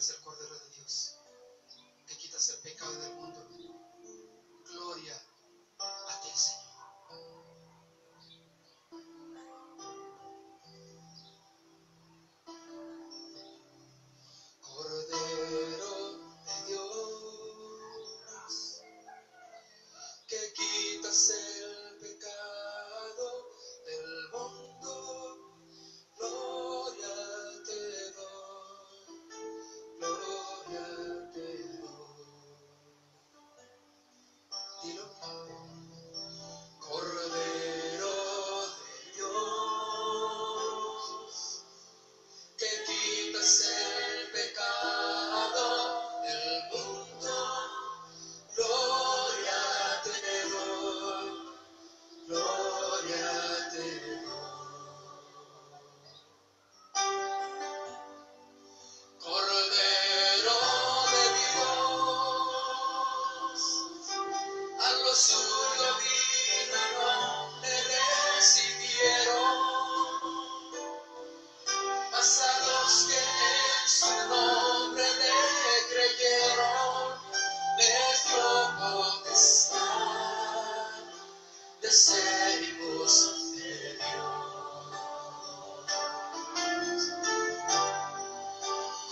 eres el Cordero de Dios, que quitas el pecado del mundo. Gloria a ti, Señor. Cordero de Dios, que quitas el pecado del mundo, gloria te doy, gloria te doy. Dilo. Cordero de Dios, que quitas el pecado del mundo, gloria te doy, gloria te doy. Cordero de Dios, a lo suyo vino y no le recibieron, mas a los que en su nombre le creyeron, les dio potestad de ser hijos de Dios.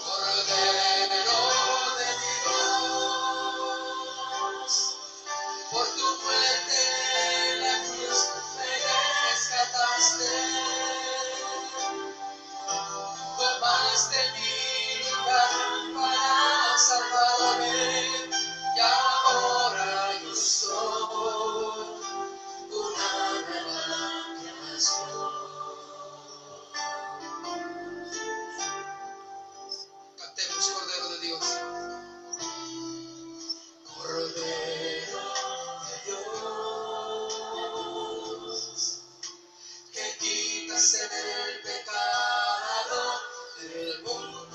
Cordero de Dios, por tu muerte en la cruz me rescataste. Tomaste mi lugar para salvarme, y ahora yo soy una nueva creación. Cantemos Cordero de Dios. Cordero de Dios, que quitas el pecado del mundo,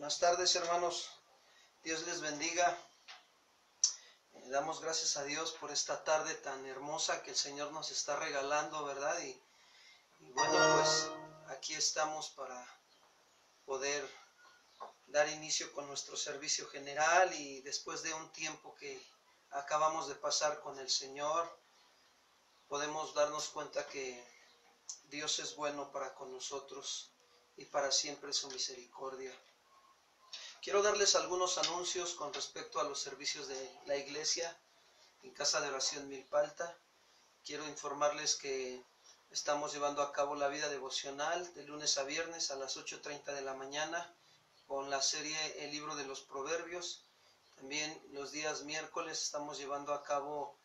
Buenas tardes, hermanos. Dios les bendiga. Damos gracias a Dios por esta tarde tan hermosa que el Señor nos está regalando, ¿verdad? Y bueno, pues aquí estamos para poder dar inicio con nuestro servicio general, y después de un tiempo que acabamos de pasar con el Señor, podemos darnos cuenta que Dios es bueno para con nosotros y para siempre su misericordia. Quiero darles algunos anuncios con respecto a los servicios de la iglesia en Casa de Oración Milpalta. Quiero informarles que estamos llevando a cabo la vida devocional de lunes a viernes a las 8:30 de la mañana con la serie El Libro de los Proverbios. También los días miércoles estamos llevando a cabo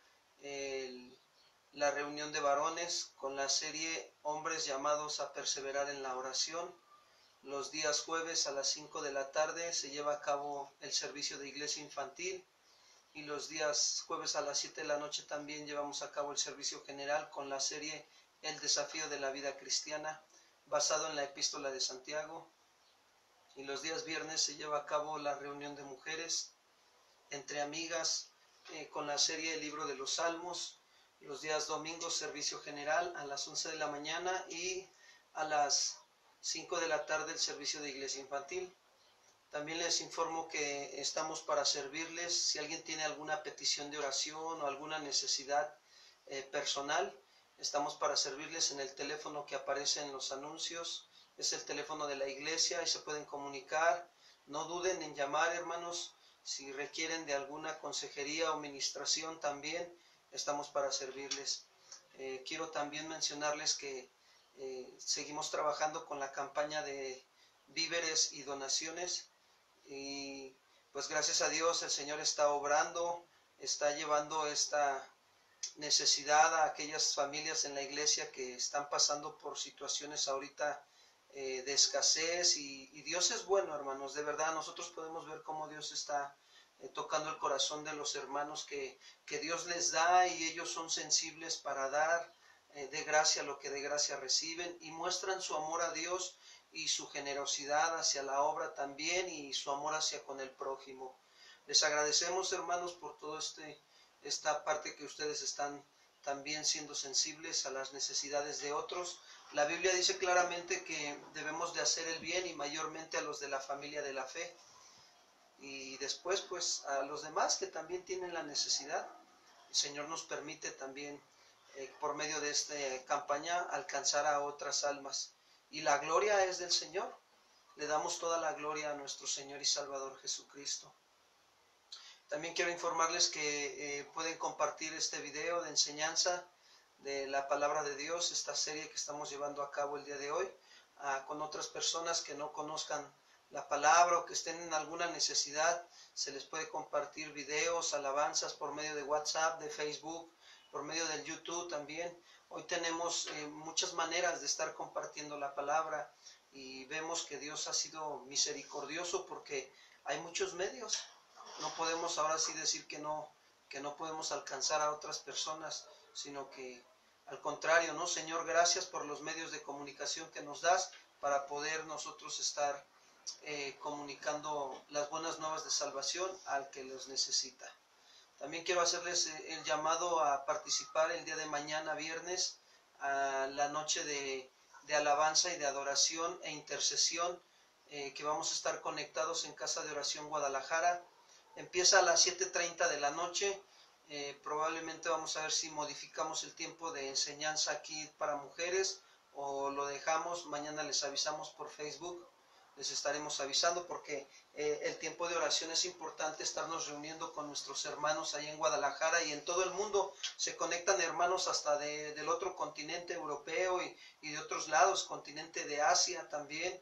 la reunión de varones con la serie Hombres llamados a perseverar en la oración. Los días jueves a las 5 de la tarde se lleva a cabo el servicio de iglesia infantil, y los días jueves a las 7 de la noche también llevamos a cabo el servicio general con la serie El desafío de la vida cristiana, basado en la epístola de Santiago. Y los días viernes se lleva a cabo la reunión de mujeres entre amigas con la serie El Libro de los Salmos. Los días domingos servicio general a las 11 de la mañana, y a las 5 de la tarde el servicio de iglesia infantil. También les informo que estamos para servirles. Si alguien tiene alguna petición de oración o alguna necesidad personal, estamos para servirles en el teléfono que aparece en los anuncios. Es el teléfono de la iglesia y se pueden comunicar. No duden en llamar, hermanos. Si requieren de alguna consejería o ministración, también estamos para servirles. Quiero también mencionarles que seguimos trabajando con la campaña de víveres y donaciones, y pues gracias a Dios el Señor está obrando, está llevando esta necesidad a aquellas familias en la iglesia que están pasando por situaciones ahorita de escasez, y Dios es bueno, hermanos. De verdad nosotros podemos ver cómo Dios está tocando el corazón de los hermanos que Dios les da, y ellos son sensibles para dar de gracia lo que de gracia reciben, y muestran su amor a Dios y su generosidad hacia la obra también, y su amor hacia con el prójimo. Les agradecemos, hermanos, por toda esta parte que ustedes están también siendo sensibles a las necesidades de otros. La Biblia dice claramente que debemos de hacer el bien, y mayormente a los de la familia de la fe, y después pues a los demás que también tienen la necesidad. El Señor nos permite también por medio de esta campaña alcanzar a otras almas, y la gloria es del Señor. Le damos toda la gloria a nuestro Señor y Salvador Jesucristo. También quiero informarles que pueden compartir este video de enseñanza de la palabra de Dios, esta serie que estamos llevando a cabo el día de hoy, con otras personas que no conozcan la palabra o que estén en alguna necesidad. Se les puede compartir videos, alabanzas por medio de WhatsApp, de Facebook, por medio del YouTube también. Hoy tenemos muchas maneras de estar compartiendo la palabra, y vemos que Dios ha sido misericordioso porque hay muchos medios. No podemos ahora sí decir que no podemos alcanzar a otras personas, sino que al contrario, ¿no? Señor, gracias por los medios de comunicación que nos das para poder nosotros estar comunicando las buenas nuevas de salvación al que los necesita. También quiero hacerles el llamado a participar el día de mañana, viernes, a la noche de alabanza y de adoración e intercesión, que vamos a estar conectados en Casa de Oración Guadalajara. Empieza a las 7:30 de la noche. Probablemente vamos a ver si modificamos el tiempo de enseñanza aquí para mujeres o lo dejamos. Mañana les avisamos por Facebook. Les estaremos avisando porque el tiempo de oración es importante, estarnos reuniendo con nuestros hermanos ahí en Guadalajara y en todo el mundo. Se conectan hermanos hasta del otro continente europeo y de otros lados, continente de Asia también.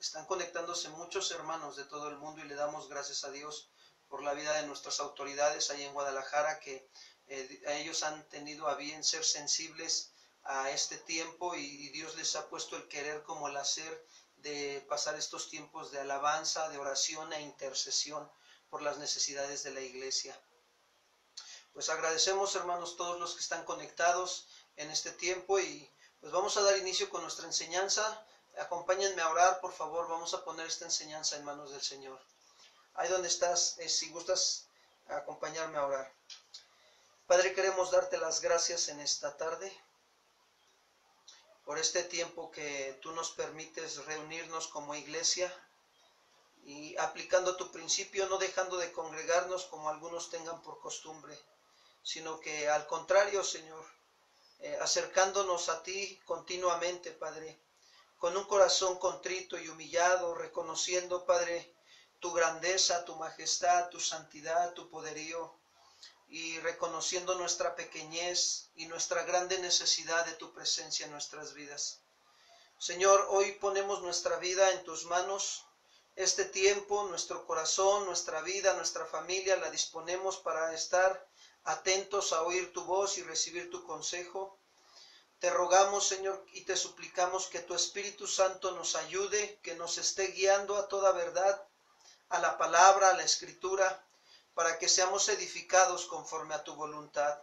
Están conectándose muchos hermanos de todo el mundo, y le damos gracias a Dios por la vida de nuestras autoridades ahí en Guadalajara, que ellos han tenido a bien ser sensibles a este tiempo, y Dios les ha puesto el querer como el hacer de pasar estos tiempos de alabanza, de oración e intercesión por las necesidades de la iglesia. Pues agradecemos, hermanos, todos los que están conectados en este tiempo, y pues vamos a dar inicio con nuestra enseñanza. Acompáñenme a orar, por favor. Vamos a poner esta enseñanza en manos del Señor. Ahí donde estás, si gustas acompañarme a orar. Padre, queremos darte las gracias en esta tarde por este tiempo que tú nos permites reunirnos como iglesia y aplicando tu principio, no dejando de congregarnos como algunos tengan por costumbre, sino que al contrario, Señor, acercándonos a ti continuamente, Padre, con un corazón contrito y humillado, reconociendo, Padre, tu grandeza, tu majestad, tu santidad, tu poderío, y reconociendo nuestra pequeñez y nuestra grande necesidad de tu presencia en nuestras vidas. Señor, hoy ponemos nuestra vida en tus manos. Este tiempo, nuestro corazón, nuestra vida, nuestra familia, la disponemos para estar atentos a oír tu voz y recibir tu consejo. Te rogamos, Señor, y te suplicamos que tu Espíritu Santo nos ayude, que nos esté guiando a toda verdad, a la palabra, a la Escritura, para que seamos edificados conforme a tu voluntad.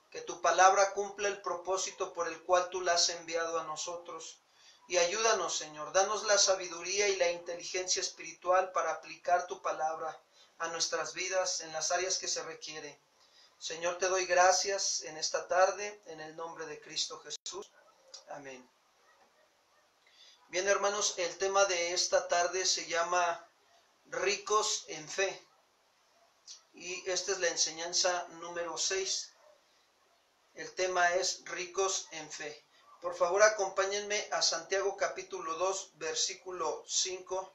Que tu palabra cumpla el propósito por el cual tú la has enviado a nosotros. Y ayúdanos, Señor, danos la sabiduría y la inteligencia espiritual para aplicar tu palabra a nuestras vidas en las áreas que se requiere. Señor, te doy gracias en esta tarde, en el nombre de Cristo Jesús. Amén. Bien, hermanos, el tema de esta tarde se llama ricos en fe. Y esta es la enseñanza número 6. El tema es ricos en fe. Por favor, acompáñenme a Santiago capítulo 2, versículo 5.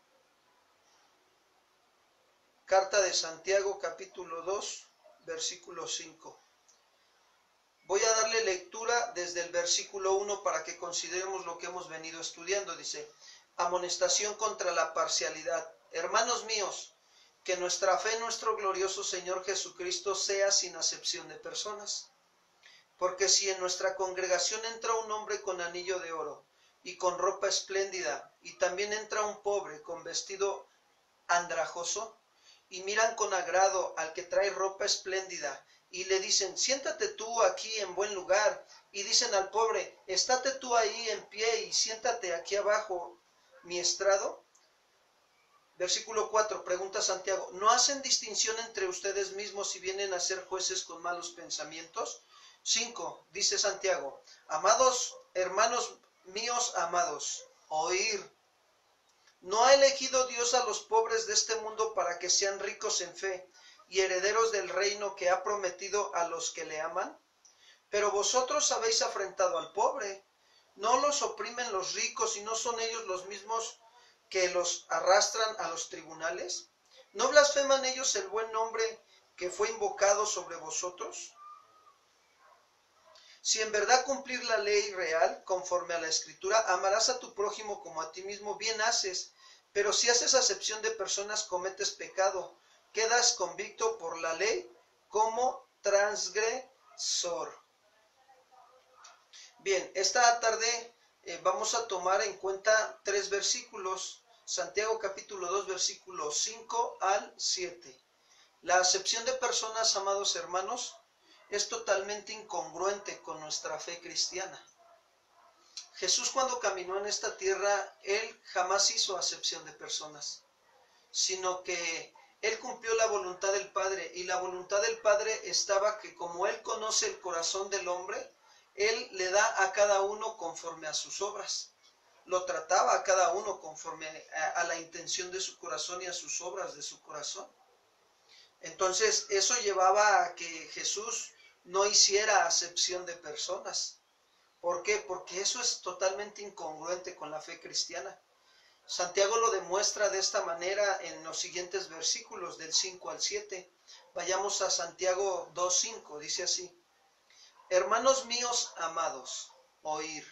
Carta de Santiago capítulo 2, versículo 5. Voy a darle lectura desde el versículo 1 para que consideremos lo que hemos venido estudiando. Dice, amonestación contra la parcialidad. Hermanos míos, que nuestra fe en nuestro glorioso Señor Jesucristo sea sin acepción de personas. Porque si en nuestra congregación entra un hombre con anillo de oro y con ropa espléndida, y también entra un pobre con vestido andrajoso, y miran con agrado al que trae ropa espléndida, y le dicen, siéntate tú aquí en buen lugar, y dicen al pobre, estate tú ahí en pie y siéntate aquí abajo mi estrado. Versículo 4, pregunta Santiago, ¿no hacen distinción entre ustedes mismos si vienen a ser jueces con malos pensamientos? 5, dice Santiago, amados hermanos míos amados, oír. ¿No ha elegido Dios a los pobres de este mundo para que sean ricos en fe y herederos del reino que ha prometido a los que le aman? Pero vosotros habéis afrentado al pobre. ¿No los oprimen los ricos y no son ellos los mismos que los arrastran a los tribunales? ¿No blasfeman ellos el buen nombre que fue invocado sobre vosotros? Si en verdad cumplir la ley real, conforme a la Escritura, amarás a tu prójimo como a ti mismo, bien haces. Pero si haces acepción de personas, cometes pecado. Quedas convicto por la ley como transgresor. Bien, esta tarde vamos a tomar en cuenta 3 versículos. Santiago capítulo 2, versículos 5 al 7. La acepción de personas, amados hermanos, es totalmente incongruente con nuestra fe cristiana. Jesús, cuando caminó en esta tierra, Él jamás hizo acepción de personas, sino que Él cumplió la voluntad del Padre, y la voluntad del Padre estaba que como Él conoce el corazón del hombre, Él le da a cada uno conforme a sus obras. Lo trataba a cada uno conforme a la intención de su corazón y a sus obras de su corazón. Entonces, eso llevaba a que Jesús no hiciera acepción de personas. ¿Por qué? Porque eso es totalmente incongruente con la fe cristiana. Santiago lo demuestra de esta manera en los siguientes versículos, del 5 al 7. Vayamos a Santiago 2:5, dice así. Hermanos míos amados, oír.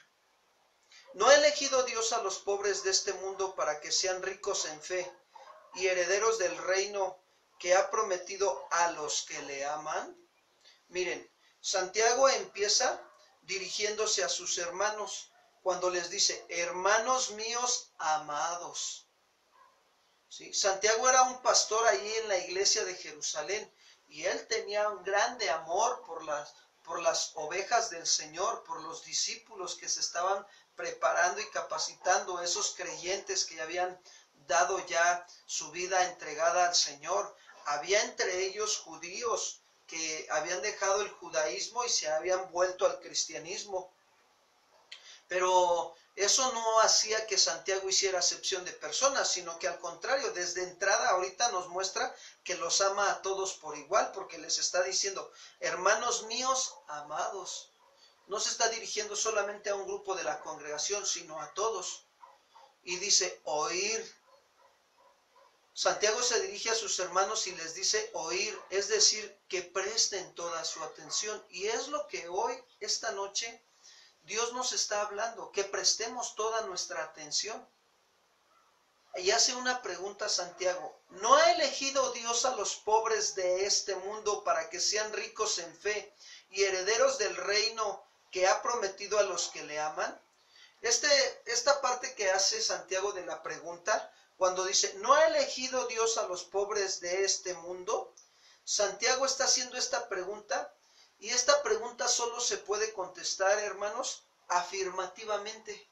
¿No ha elegido Dios a los pobres de este mundo para que sean ricos en fe y herederos del reino que ha prometido a los que le aman? Miren, Santiago empieza dirigiéndose a sus hermanos cuando les dice, hermanos míos amados. ¿Sí? Santiago era un pastor ahí en la iglesia de Jerusalén y él tenía un grande amor por las ovejas del Señor, por los discípulos que se estaban preparando y capacitando a esos creyentes que habían dado ya su vida entregada al Señor. Había entre ellos judíos que habían dejado el judaísmo y se habían vuelto al cristianismo. Pero eso no hacía que Santiago hiciera acepción de personas, sino que al contrario, desde entrada ahorita nos muestra que los ama a todos por igual, porque les está diciendo, hermanos míos amados. No se está dirigiendo solamente a un grupo de la congregación, sino a todos. Y dice, oír. Santiago se dirige a sus hermanos y les dice oír, es decir, que presten toda su atención. Y es lo que hoy, esta noche, Dios nos está hablando, que prestemos toda nuestra atención. Y hace una pregunta Santiago, ¿no ha elegido Dios a los pobres de este mundo para que sean ricos en fe y herederos del reino que ha prometido a los que le aman? Esta parte que hace Santiago de la pregunta, cuando dice, ¿no ha elegido Dios a los pobres de este mundo? Santiago está haciendo esta pregunta. Y esta pregunta solo se puede contestar, hermanos, afirmativamente.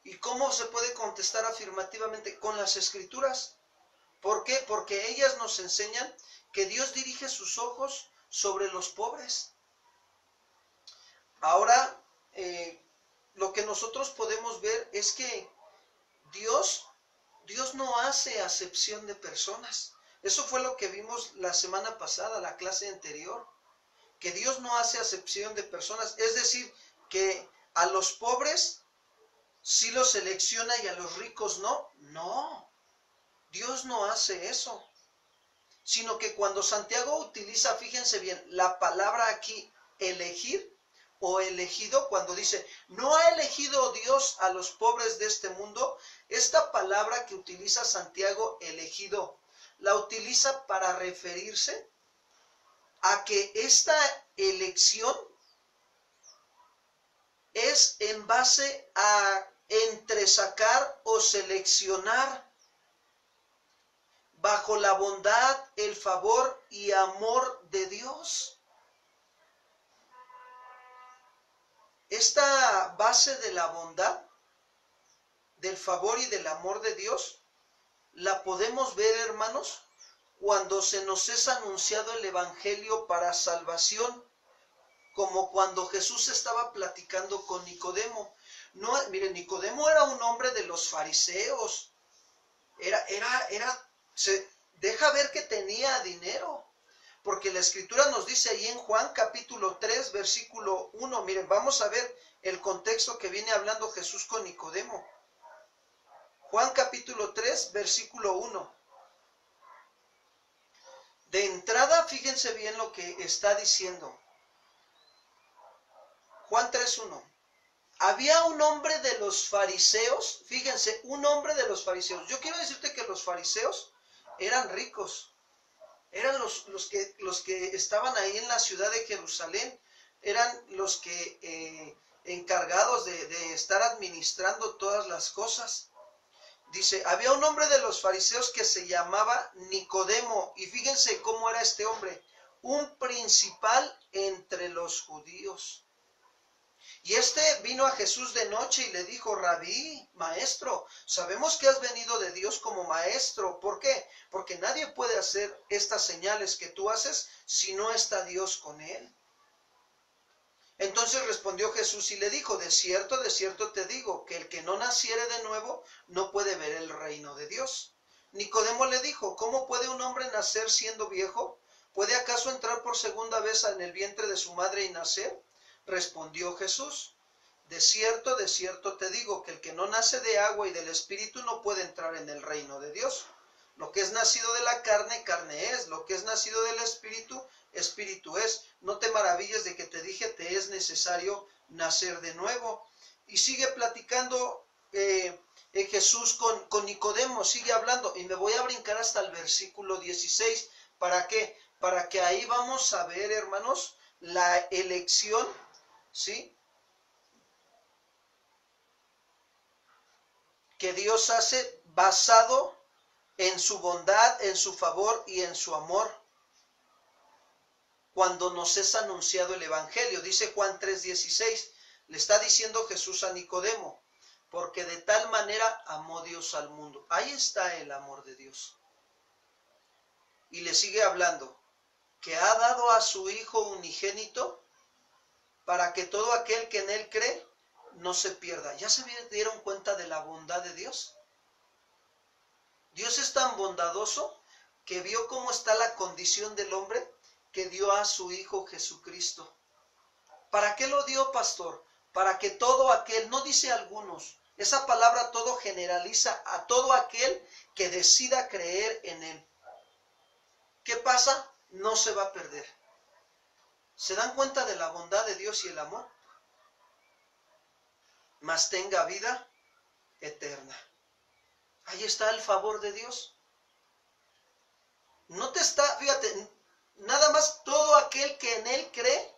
¿Y cómo se puede contestar afirmativamente? Con las Escrituras. ¿Por qué? Porque ellas nos enseñan que Dios dirige sus ojos sobre los pobres. Ahora, lo que nosotros podemos ver es que Dios no hace acepción de personas. Eso fue lo que vimos la semana pasada, la clase anterior, que Dios no hace acepción de personas, es decir, que a los pobres sí los selecciona y a los ricos no. No, Dios no hace eso, sino que cuando Santiago utiliza, fíjense bien, la palabra aquí, elegir o elegido, cuando dice, no ha elegido Dios a los pobres de este mundo, esta palabra que utiliza Santiago, elegido, la utiliza para referirse a que esta elección es en base a entresacar o seleccionar bajo la bondad, el favor y amor de Dios. Esta base de la bondad, del favor y del amor de Dios, la podemos ver, hermanos, cuando se nos es anunciado el Evangelio para salvación, como cuando Jesús estaba platicando con Nicodemo. No, miren, Nicodemo era un hombre de los fariseos. Deja ver que tenía dinero. Porque la Escritura nos dice ahí en Juan capítulo 3, versículo 1. Miren, vamos a ver el contexto que viene hablando Jesús con Nicodemo. Juan capítulo 3, versículo 1. De entrada, fíjense bien lo que está diciendo. Juan 3:1. Había un hombre de los fariseos, fíjense, un hombre de los fariseos. Yo quiero decirte que los fariseos eran ricos. Eran los que estaban ahí en la ciudad de Jerusalén. Eran los que encargados de estar administrando todas las cosas. Dice, había un hombre de los fariseos que se llamaba Nicodemo. Y fíjense cómo era este hombre. Un principal entre los judíos. Y este vino a Jesús de noche y le dijo, Rabí, maestro, sabemos que has venido de Dios como maestro. ¿Por qué? Porque nadie puede hacer estas señales que tú haces si no está Dios con él. Entonces respondió Jesús y le dijo, de cierto te digo, que el que no naciere de nuevo no puede ver el reino de Dios. Nicodemo le dijo, ¿cómo puede un hombre nacer siendo viejo? ¿Puede acaso entrar por segunda vez en el vientre de su madre y nacer? Respondió Jesús, de cierto te digo, que el que no nace de agua y del Espíritu no puede entrar en el reino de Dios. Lo que es nacido de la carne, carne es. Lo que es nacido del Espíritu, Espíritu es. No te maravilles de que te dije, te es necesario nacer de nuevo. Y sigue platicando Jesús con Nicodemo, sigue hablando. Y me voy a brincar hasta el versículo 16. ¿Para qué? Para que ahí vamos a ver, hermanos, la elección, ¿sí?, que Dios hace basado en su bondad, en su favor y en su amor. Cuando nos es anunciado el Evangelio, dice Juan 3:16, Le está diciendo Jesús a Nicodemo, porque de tal manera amó Dios al mundo. Ahí está el amor de Dios. Y le sigue hablando, que ha dado a su Hijo unigénito para que todo aquel que en Él cree no se pierda. ¿Ya se dieron cuenta de la bondad de Dios? Dios es tan bondadoso que vio cómo está la condición del hombre, que dio a su Hijo Jesucristo. ¿Para qué lo dio, pastor? Para que todo aquel, no dice algunos, esa palabra todo generaliza a todo aquel que decida creer en Él. ¿Qué pasa? No se va a perder. ¿Se dan cuenta de la bondad de Dios y el amor? Mas tenga vida eterna. Ahí está el favor de Dios. No te está, fíjate, nada más todo aquel que en Él cree,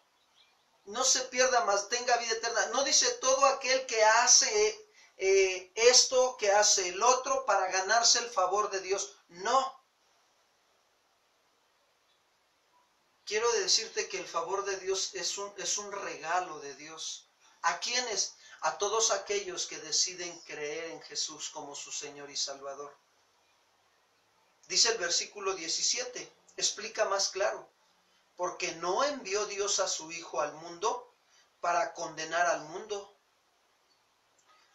no se pierda, mas tenga vida eterna. No dice todo aquel que hace esto, que hace el otro para ganarse el favor de Dios. No. Quiero decirte que el favor de Dios es un regalo de Dios. ¿A quiénes? A todos aquellos que deciden creer en Jesús como su Señor y Salvador. Dice el versículo 17, explica más claro. Porque no envió Dios a su Hijo al mundo para condenar al mundo.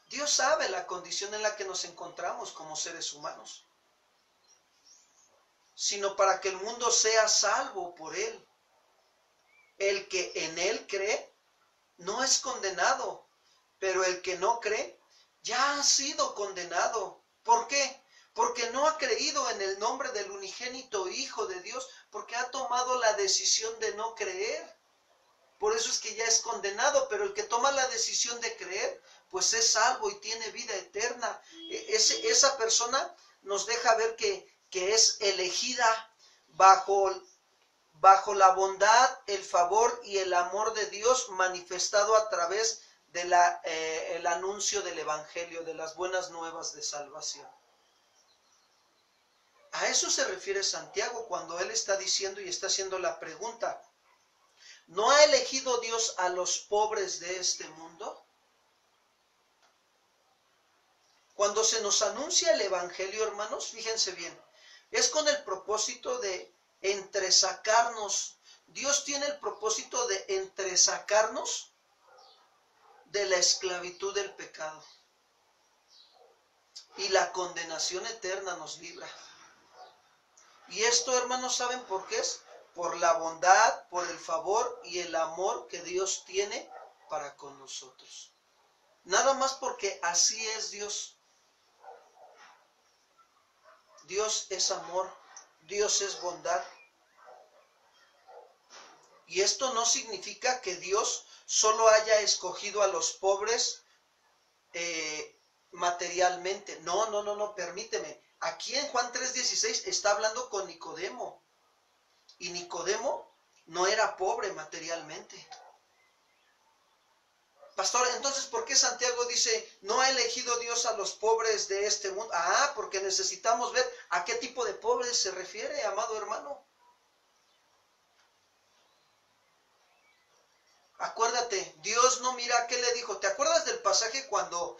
Dios sabe la condición en la que nos encontramos como seres humanos, sino para que el mundo sea salvo por Él. El que en Él cree no es condenado, pero el que no cree ya ha sido condenado. ¿Por qué? Porque no ha creído en el nombre del unigénito Hijo de Dios, porque ha tomado la decisión de no creer. Por eso es que ya es condenado, pero el que toma la decisión de creer, pues es salvo y tiene vida eterna. Esa persona nos deja ver que es elegida bajo la bondad, el favor y el amor de Dios manifestado a través de el anuncio del Evangelio, de las buenas nuevas de salvación. A eso se refiere Santiago cuando él está diciendo y está haciendo la pregunta: ¿no ha elegido Dios a los pobres de este mundo? Cuando se nos anuncia el Evangelio, hermanos, fíjense bien, es con el propósito de entresacarnos. Dios tiene el propósito de entresacarnos de la esclavitud del pecado. Y la condenación eterna nos libra. Y esto, hermanos, ¿saben por qué es? Por la bondad, por el favor y el amor que Dios tiene para con nosotros. Nada más porque así es Dios. Dios es amor, Dios es bondad. Y esto no significa que Dios solo haya escogido a los pobres materialmente. No, permíteme. Aquí en Juan 3:16 está hablando con Nicodemo. Y Nicodemo no era pobre materialmente. Pastor, entonces, ¿por qué Santiago dice, no ha elegido Dios a los pobres de este mundo? Porque necesitamos ver a qué tipo de pobres se refiere, amado hermano. Acuérdate, Dios no mira qué le dijo. ¿Te acuerdas del pasaje cuando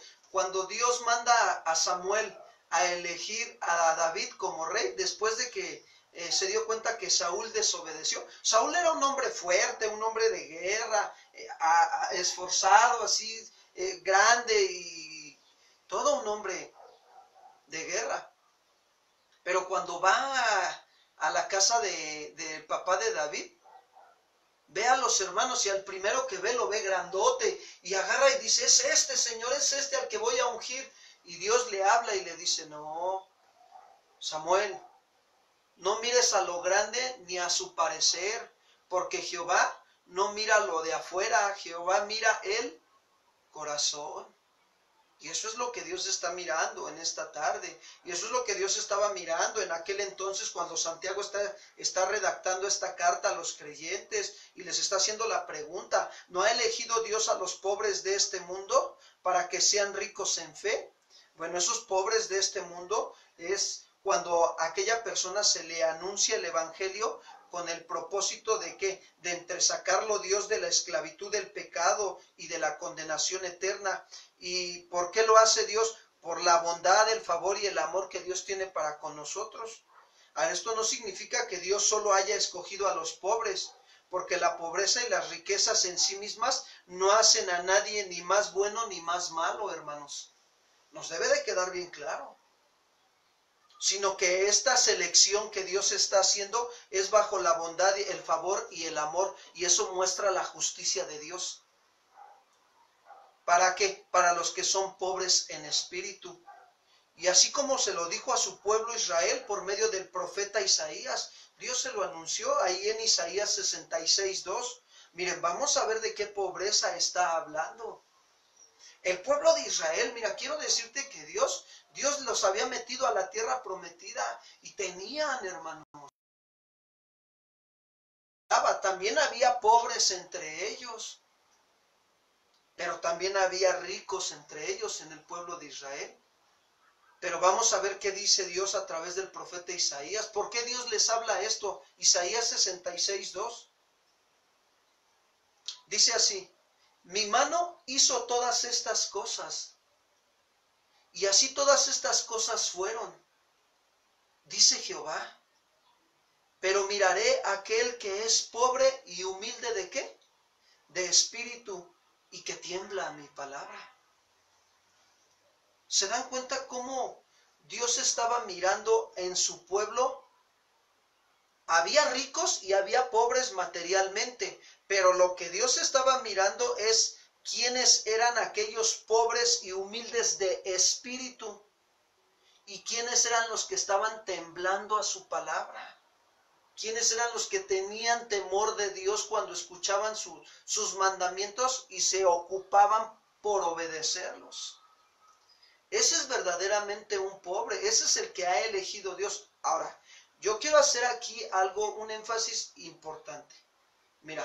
Dios manda a Samuel a elegir a David como rey después de que se dio cuenta que Saúl desobedeció? Saúl era un hombre fuerte, un hombre de guerra, esforzado, así, grande y todo un hombre de guerra. Pero cuando va a la casa del papá de David, ve a los hermanos y al primero que ve lo ve grandote y agarra y dice, es este, Señor, es este al que voy a ungir. Y Dios le habla y le dice, no, Samuel, no mires a lo grande ni a su parecer, porque Jehová no mira lo de afuera, Jehová mira el corazón. Y eso es lo que Dios está mirando en esta tarde. Y eso es lo que Dios estaba mirando en aquel entonces cuando Santiago está redactando esta carta a los creyentes y les está haciendo la pregunta, ¿no ha elegido Dios a los pobres de este mundo para que sean ricos en fe? Bueno, esos pobres de este mundo es cuando a aquella persona se le anuncia el Evangelio con el propósito de que de entresacarlo Dios de la esclavitud del pecado y de la condenación eterna. ¿Y por qué lo hace Dios? Por la bondad, el favor y el amor que Dios tiene para con nosotros. Ahora, esto no significa que Dios solo haya escogido a los pobres, porque la pobreza y las riquezas en sí mismas no hacen a nadie ni más bueno ni más malo, hermanos. Nos debe de quedar bien claro. Sino que esta selección que Dios está haciendo es bajo la bondad, el favor y el amor, y eso muestra la justicia de Dios. ¿Para qué? Para los que son pobres en espíritu. Y así como se lo dijo a su pueblo Israel por medio del profeta Isaías, Dios se lo anunció ahí en Isaías 66:2. Miren, vamos a ver de qué pobreza está hablando. El pueblo de Israel, mira, quiero decirte que Dios los había metido a la tierra prometida y tenían, hermanos. También había pobres entre ellos, pero también había ricos entre ellos en el pueblo de Israel. Pero vamos a ver qué dice Dios a través del profeta Isaías. ¿Por qué Dios les habla esto? Isaías 66:2. Dice así: mi mano hizo todas estas cosas, y así todas estas cosas fueron, dice Jehová. Pero miraré a aquel que es pobre y humilde ¿de qué? De espíritu, y que tiembla a mi palabra. ¿Se dan cuenta cómo Dios estaba mirando en su pueblo? Había ricos y había pobres materialmente, pero lo que Dios estaba mirando es quiénes eran aquellos pobres y humildes de espíritu y quiénes eran los que estaban temblando a su palabra. ¿Quiénes eran los que tenían temor de Dios cuando escuchaban sus mandamientos y se ocupaban por obedecerlos? Ese es verdaderamente un pobre, ese es el que ha elegido Dios. Ahora, yo quiero hacer aquí un énfasis importante. Mira,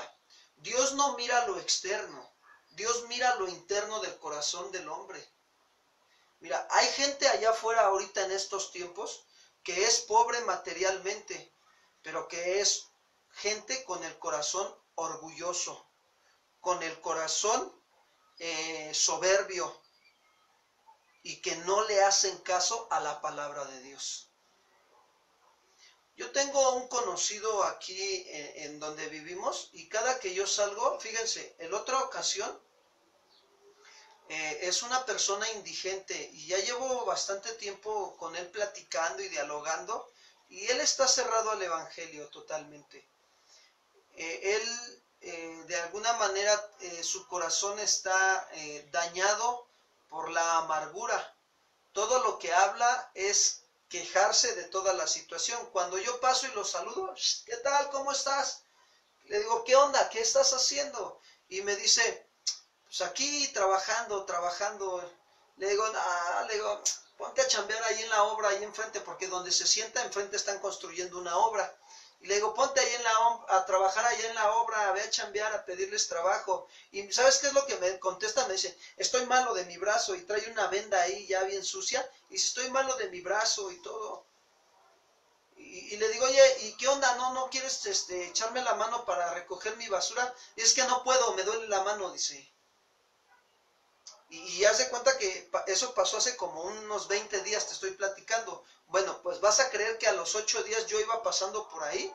Dios no mira lo externo, Dios mira lo interno del corazón del hombre. Mira, hay gente allá afuera ahorita en estos tiempos que es pobre materialmente, pero que es gente con el corazón orgulloso, con el corazón soberbio y que no le hacen caso a la palabra de Dios. Yo tengo un conocido aquí en donde vivimos y cada que yo salgo, fíjense, en otra ocasión es una persona indigente y ya llevo bastante tiempo con él platicando y dialogando. Y él está cerrado al evangelio totalmente. Él, de alguna manera, su corazón está dañado por la amargura. Todo lo que habla es quejarse de toda la situación. Cuando yo paso y lo saludo, ¿qué tal? ¿Cómo estás? Le digo, ¿qué onda? ¿Qué estás haciendo? Y me dice, pues aquí trabajando. Le digo, ponte a chambear ahí en la obra, ahí enfrente, porque donde se sienta enfrente están construyendo una obra. Y le digo, ponte ahí a trabajar allá en la obra, ve a chambear, a pedirles trabajo. Y ¿sabes qué es lo que me contesta? Me dice, estoy malo de mi brazo, y trae una venda ahí ya bien sucia, y dice, estoy malo de mi brazo y todo. Y le digo, oye, ¿y qué onda? ¿No quieres echarme la mano para recoger mi basura? Y es que no puedo, me duele la mano, dice. Y haz de cuenta que eso pasó hace como unos 20 días, te estoy platicando. Bueno, pues vas a creer que a los 8 días yo iba pasando por ahí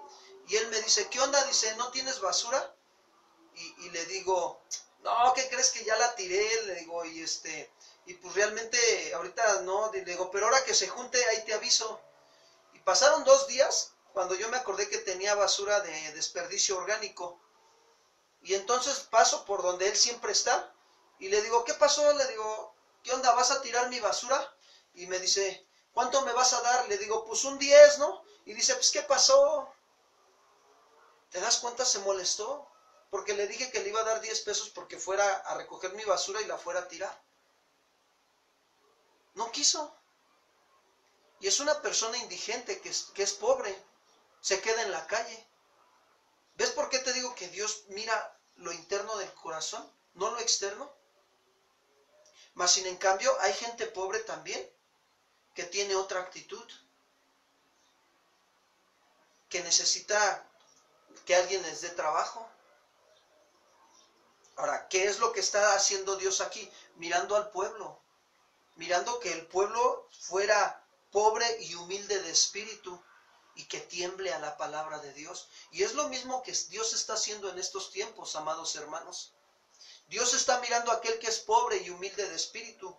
y él me dice, ¿qué onda? Dice, ¿no tienes basura? Y le digo, no, ¿qué crees que ya la tiré? Le digo, y pues realmente ahorita no, le digo, pero ahora que se junte ahí te aviso. Y pasaron 2 días cuando yo me acordé que tenía basura de desperdicio orgánico. Y entonces paso por donde él siempre está. Y le digo, ¿qué pasó? Le digo, ¿qué onda? ¿Vas a tirar mi basura? Y me dice, ¿cuánto me vas a dar? Le digo, pues un 10, ¿no? Y dice, pues ¿qué pasó? ¿Te das cuenta? Se molestó. Porque le dije que le iba a dar 10 pesos porque fuera a recoger mi basura y la fuera a tirar. No quiso. Y es una persona indigente que es pobre. Se queda en la calle. ¿Ves por qué te digo que Dios mira lo interno del corazón, no lo externo? Mas sin en cambio hay gente pobre también que tiene otra actitud, que necesita que alguien les dé trabajo. Ahora, ¿qué es lo que está haciendo Dios aquí? Mirando al pueblo, mirando que el pueblo fuera pobre y humilde de espíritu y que tiemble a la palabra de Dios. Y es lo mismo que Dios está haciendo en estos tiempos, amados hermanos. Dios está mirando a aquel que es pobre y humilde de espíritu.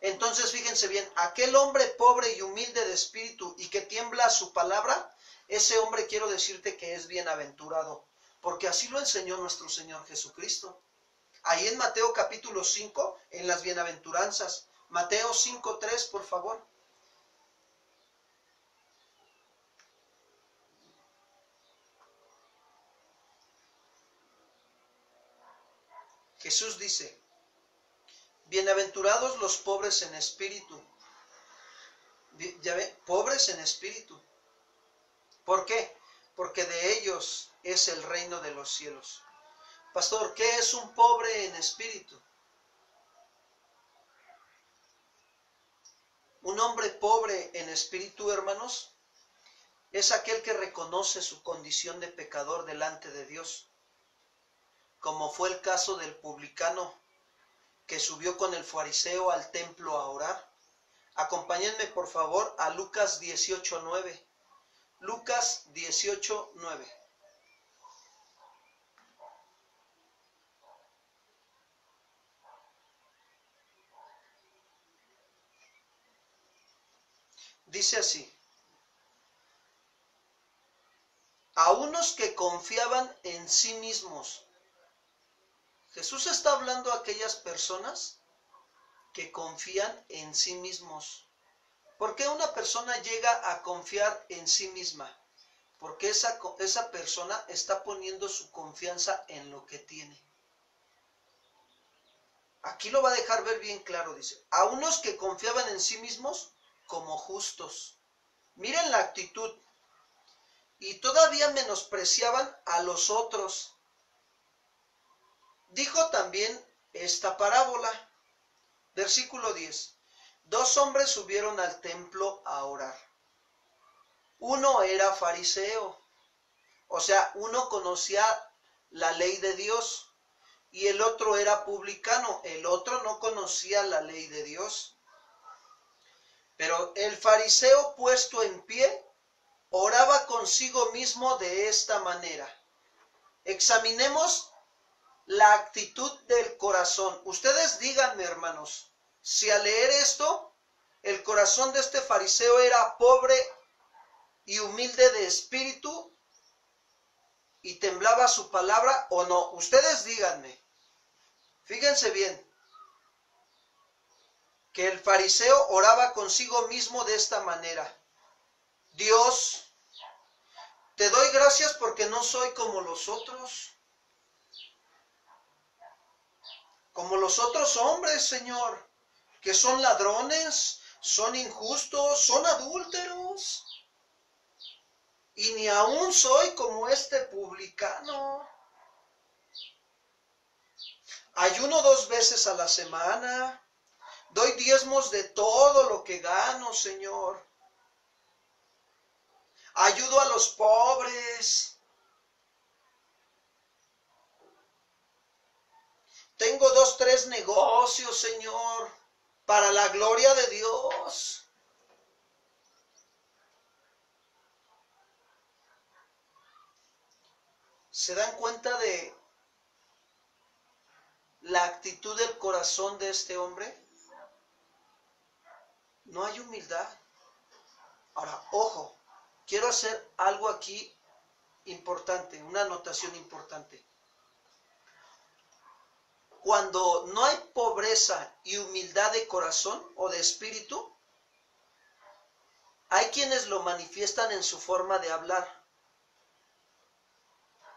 Entonces, fíjense bien, aquel hombre pobre y humilde de espíritu y que tiembla a su palabra, ese hombre quiero decirte que es bienaventurado, porque así lo enseñó nuestro Señor Jesucristo. Ahí en Mateo capítulo 5, en las bienaventuranzas. Mateo 5:3, por favor. Jesús dice, bienaventurados los pobres en espíritu. Ya ve, pobres en espíritu. ¿Por qué? Porque de ellos es el reino de los cielos. Pastor, ¿qué es un pobre en espíritu? Un hombre pobre en espíritu, hermanos, es aquel que reconoce su condición de pecador delante de Dios, como fue el caso del publicano que subió con el fariseo al templo a orar. Acompáñenme por favor a Lucas 18:9. Lucas 18:9. Dice así: a unos que confiaban en sí mismos. Jesús está hablando a aquellas personas que confían en sí mismos. ¿Por qué una persona llega a confiar en sí misma? Porque esa persona está poniendo su confianza en lo que tiene. Aquí lo va a dejar ver bien claro, dice, a unos que confiaban en sí mismos como justos. Miren la actitud. Y todavía menospreciaban a los otros. Dijo también esta parábola. Versículo 10. Dos hombres subieron al templo a orar. Uno era fariseo, o sea, uno conocía la ley de Dios, y el otro era publicano, el otro no conocía la ley de Dios. Pero el fariseo, puesto en pie, oraba consigo mismo de esta manera. Examinemos la actitud del corazón. Ustedes díganme, hermanos, si al leer esto, el corazón de este fariseo era pobre y humilde de espíritu y temblaba su palabra o no. Ustedes díganme. Fíjense bien, que el fariseo oraba consigo mismo de esta manera. Dios, te doy gracias porque no soy como los otros. Como los otros hombres, Señor, que son ladrones, son injustos, son adúlteros. Y ni aún soy como este publicano. Ayuno 2 veces a la semana. Doy diezmos de todo lo que gano, Señor. Ayudo a los pobres. Tengo 2, 3 negocios, Señor, para la gloria de Dios. ¿Se dan cuenta de la actitud del corazón de este hombre? No hay humildad. Ahora, ojo, quiero hacer algo aquí importante, una anotación importante. Cuando no hay pobreza y humildad de corazón o de espíritu, hay quienes lo manifiestan en su forma de hablar,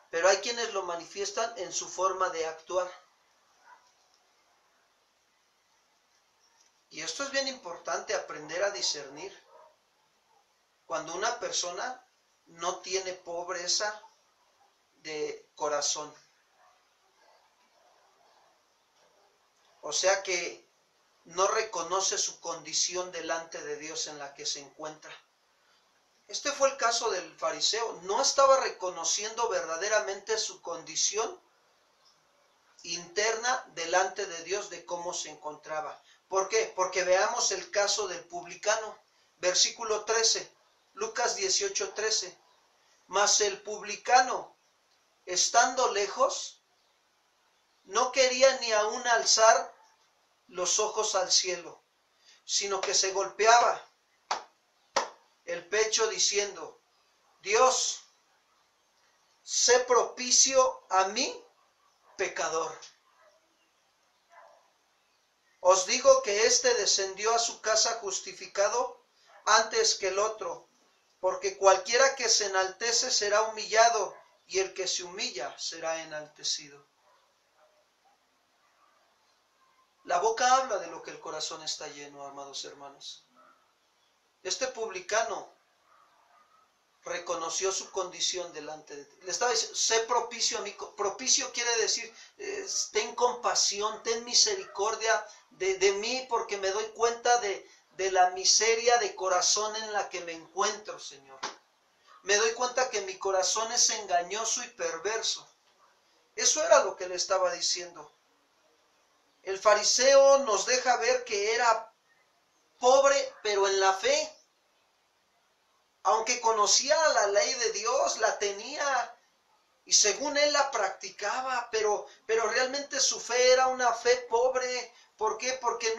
pero hay quienes lo manifiestan en su forma de actuar. Y esto es bien importante, aprender a discernir. Cuando una persona no tiene pobreza de corazón. O sea que no reconoce su condición delante de Dios en la que se encuentra. Este fue el caso del fariseo. No estaba reconociendo verdaderamente su condición interna delante de Dios de cómo se encontraba. ¿Por qué? Porque veamos el caso del publicano. Versículo 13, Lucas 18:13. Mas el publicano, estando lejos, no quería ni aún alzar los ojos al cielo, sino que se golpeaba el pecho diciendo: Dios, sé propicio a mí, pecador. Os digo que éste descendió a su casa justificado antes que el otro, porque cualquiera que se enaltece será humillado, y el que se humilla será enaltecido. La boca habla de lo que el corazón está lleno, amados hermanos. Este publicano reconoció su condición delante de ti. Le estaba diciendo: sé propicio a mí. Propicio quiere decir, ten compasión, ten misericordia de mí, porque me doy cuenta de la miseria de corazón en la que me encuentro, Señor. Me doy cuenta que mi corazón es engañoso y perverso. Eso era lo que le estaba diciendo. El fariseo nos deja ver que era pobre, pero en la fe. Aunque conocía la ley de Dios, la tenía y según él la practicaba, pero realmente su fe era una fe pobre. ¿Por qué? Porque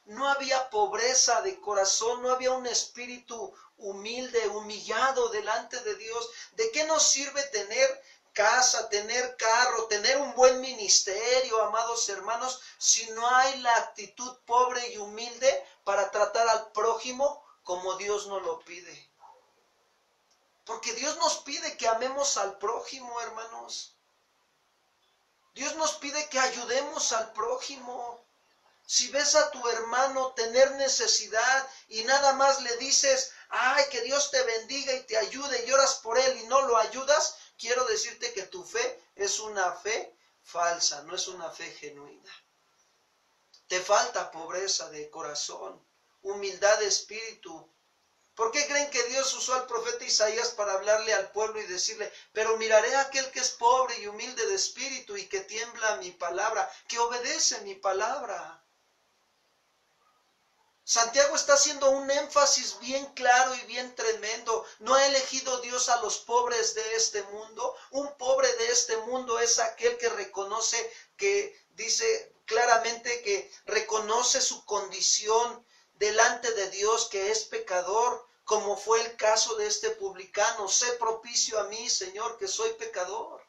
no había pobreza de corazón, no había un espíritu humilde, humillado delante de Dios. ¿De qué nos sirve tener casa, tener carro, tener un buen ministerio, amados hermanos, si no hay la actitud pobre y humilde para tratar al prójimo como Dios nos lo pide? Porque Dios nos pide que amemos al prójimo, hermanos. Dios nos pide que ayudemos al prójimo. Si ves a tu hermano tener necesidad y nada más le dices: ay, que Dios te bendiga y te ayude, y oras por él y no lo ayudas, quiero decirte que tu fe es una fe falsa, no es una fe genuina. Te falta pobreza de corazón, humildad de espíritu. ¿Por qué creen que Dios usó al profeta Isaías para hablarle al pueblo y decirle: pero miraré a aquel que es pobre y humilde de espíritu y que tiembla a mi palabra, que obedece mi palabra? Santiago está haciendo un énfasis bien claro y bien tremendo. ¿No ha elegido Dios a los pobres de este mundo? Un pobre de este mundo es aquel que reconoce, que dice claramente que reconoce su condición delante de Dios, que es pecador, como fue el caso de este publicano. Sé propicio a mí, Señor, que soy pecador.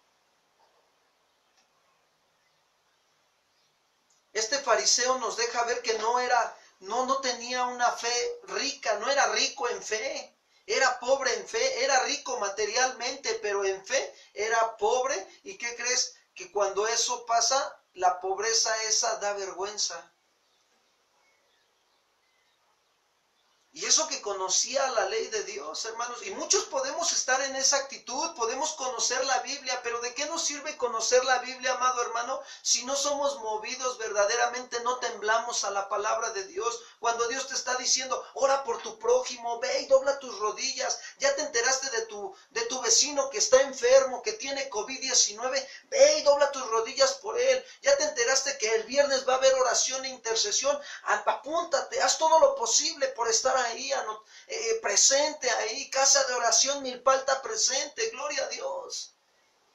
Este fariseo nos deja ver que no tenía una fe rica, no era rico en fe, era pobre en fe, era rico materialmente, pero en fe era pobre. ¿Y qué crees? Que cuando eso pasa, la pobreza esa da vergüenza. Y eso que conocía la ley de Dios, hermanos. Y muchos podemos estar en esa actitud, podemos conocer la Biblia, pero ¿de qué nos sirve conocer la Biblia, amado hermano, si no somos movidos verdaderamente, no temblamos a la palabra de Dios? Cuando Dios te está diciendo: ora por tu prójimo, ve y dobla tus rodillas. Ya te enteraste de tu vecino que está enfermo, que tiene COVID-19, ve y dobla tus rodillas por él. Ya te enteraste que el viernes va a haber oración e intercesión, apúntate, haz todo lo posible por estar ahí, presente ahí. Casa de oración Milpalta presente, gloria a Dios.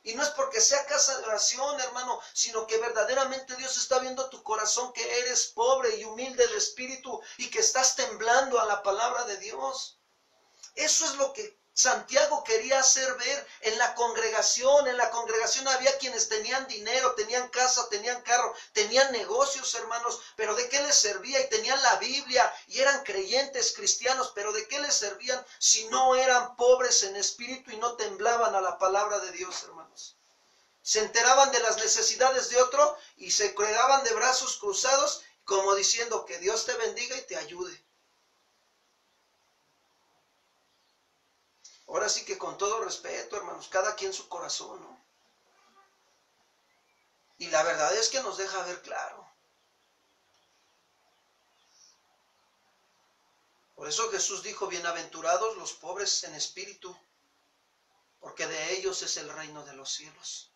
Y no es porque sea casa de oración, hermano, sino que verdaderamente Dios está viendo tu corazón, que eres pobre y humilde de espíritu y que estás temblando a la palabra de Dios. Eso es lo que Santiago quería hacer ver en la congregación. En la congregación había quienes tenían dinero, tenían casa, tenían carro, tenían negocios, hermanos, pero ¿de qué les servía? Y tenían la Biblia y eran creyentes cristianos, pero ¿de qué les servían si no eran pobres en espíritu y no temblaban a la palabra de Dios, hermanos? Se enteraban de las necesidades de otro y se quedaban de brazos cruzados, como diciendo: que Dios te bendiga y te ayude. Ahora sí que, con todo respeto, hermanos, cada quien su corazón, ¿no? Y la verdad es que nos deja ver claro. Por eso Jesús dijo, bienaventurados los pobres en espíritu, porque de ellos es el reino de los cielos.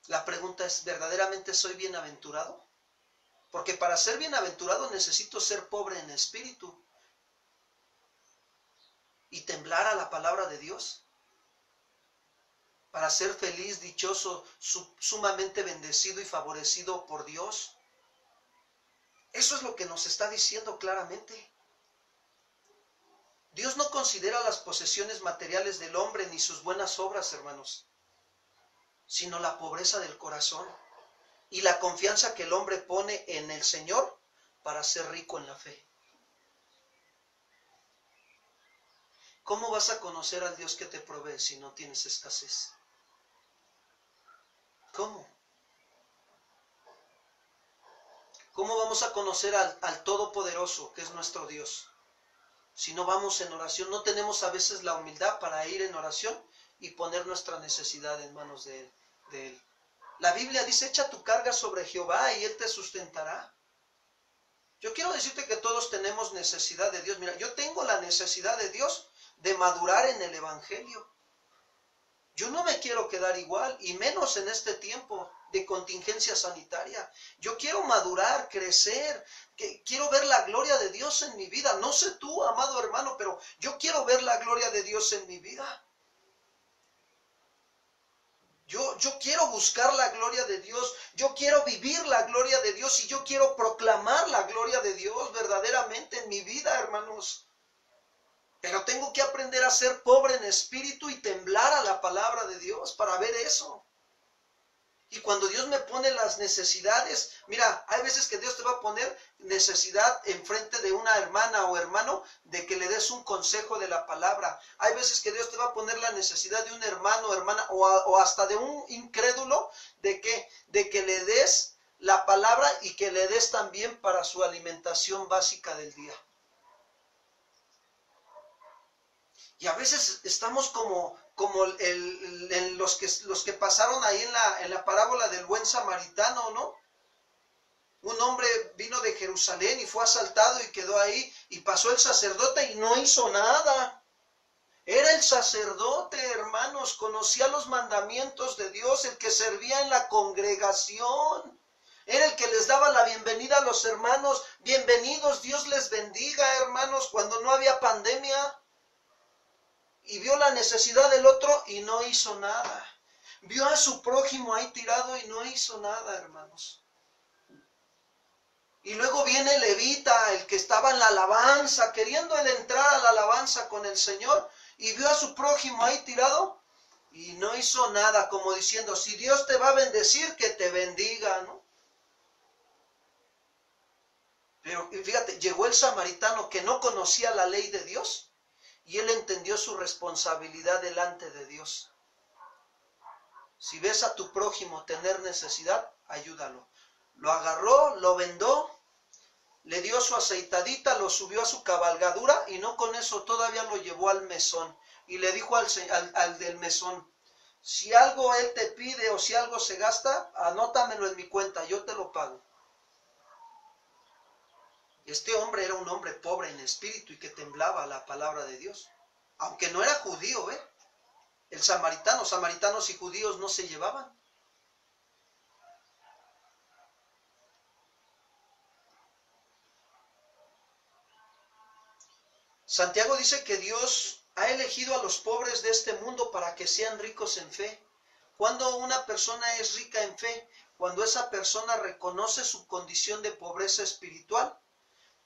La pregunta es, ¿verdaderamente soy bienaventurado? Porque para ser bienaventurado necesito ser pobre en espíritu y temblar a la palabra de Dios. Para ser feliz, dichoso, sumamente bendecido y favorecido por Dios. Eso es lo que nos está diciendo claramente. Dios no considera las posesiones materiales del hombre ni sus buenas obras, hermanos, sino la pobreza del corazón y la confianza que el hombre pone en el Señor para ser rico en la fe. ¿Cómo vas a conocer al Dios que te provee si no tienes escasez? ¿Cómo? ¿Cómo vamos a conocer al Todopoderoso, que es nuestro Dios? Si no vamos en oración, no tenemos a veces la humildad para ir en oración y poner nuestra necesidad en manos de Él. La Biblia dice, echa tu carga sobre Jehová y Él te sustentará. Yo quiero decirte que todos tenemos necesidad de Dios. Mira, yo tengo la necesidad de Dios de madurar en el Evangelio. Yo no me quiero quedar igual, y menos en este tiempo de contingencia sanitaria. Yo quiero madurar, crecer, quiero ver la gloria de Dios en mi vida. No sé tú, amado hermano, pero yo quiero ver la gloria de Dios en mi vida. Yo quiero buscar la gloria de Dios, yo quiero vivir la gloria de Dios y yo quiero proclamar la gloria de Dios verdaderamente en mi vida, hermanos. Pero tengo que aprender a ser pobre en espíritu y temblar a la palabra de Dios para ver eso. Y cuando Dios me pone las necesidades, mira, hay veces que Dios te va a poner necesidad enfrente de una hermana o hermano de que le des un consejo de la palabra. Hay veces que Dios te va a poner la necesidad de un hermano o hermana o hasta de un incrédulo de que le des la palabra y que le des también para su alimentación básica del día. Y a veces estamos como los que pasaron ahí en la parábola del buen samaritano, ¿no? Un hombre vino de Jerusalén y fue asaltado y quedó ahí, y pasó el sacerdote y no hizo nada. Era el sacerdote, hermanos, conocía los mandamientos de Dios, el que servía en la congregación. Era el que les daba la bienvenida a los hermanos. Bienvenidos, Dios les bendiga, hermanos, cuando no había pandemia. Y vio la necesidad del otro y no hizo nada. Vio a su prójimo ahí tirado y no hizo nada, hermanos. Y luego viene Levita, el que estaba en la alabanza, queriendo él entrar a la alabanza con el Señor, y vio a su prójimo ahí tirado y no hizo nada, como diciendo, si Dios te va a bendecir, que te bendiga, ¿no? Pero fíjate, llegó el samaritano que no conocía la ley de Dios, y él entendió su responsabilidad delante de Dios. Si ves a tu prójimo tener necesidad, ayúdalo. Lo agarró, lo vendó, le dio su aceitadita, lo subió a su cabalgadura y no con eso todavía lo llevó al mesón. Y le dijo al del mesón, si algo él te pide o si algo se gasta, anótamelo en mi cuenta, yo te lo pago. Este hombre era un hombre pobre en espíritu y que temblaba la palabra de Dios. Aunque no era judío, el samaritano, samaritanos y judíos no se llevaban. Santiago dice que Dios ha elegido a los pobres de este mundo para que sean ricos en fe. Cuando una persona es rica en fe, cuando esa persona reconoce su condición de pobreza espiritual,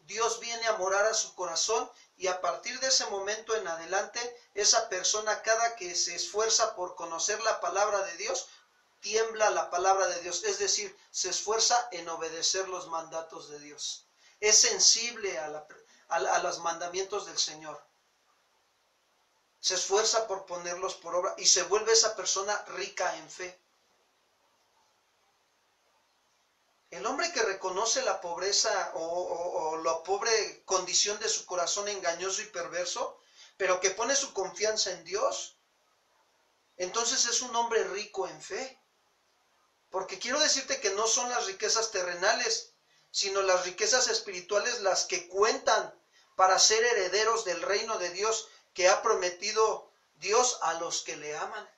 Dios viene a morar a su corazón y a partir de ese momento en adelante, esa persona cada que se esfuerza por conocer la palabra de Dios, tiembla la palabra de Dios, es decir, se esfuerza en obedecer los mandatos de Dios. Es sensible a los mandamientos del Señor. Se esfuerza por ponerlos por obra y se vuelve esa persona rica en fe. El hombre que reconoce la pobreza o la pobre condición de su corazón engañoso y perverso, pero que pone su confianza en Dios, entonces es un hombre rico en fe. Porque quiero decirte que no son las riquezas terrenales, sino las riquezas espirituales las que cuentan para ser herederos del reino de Dios que ha prometido Dios a los que le aman.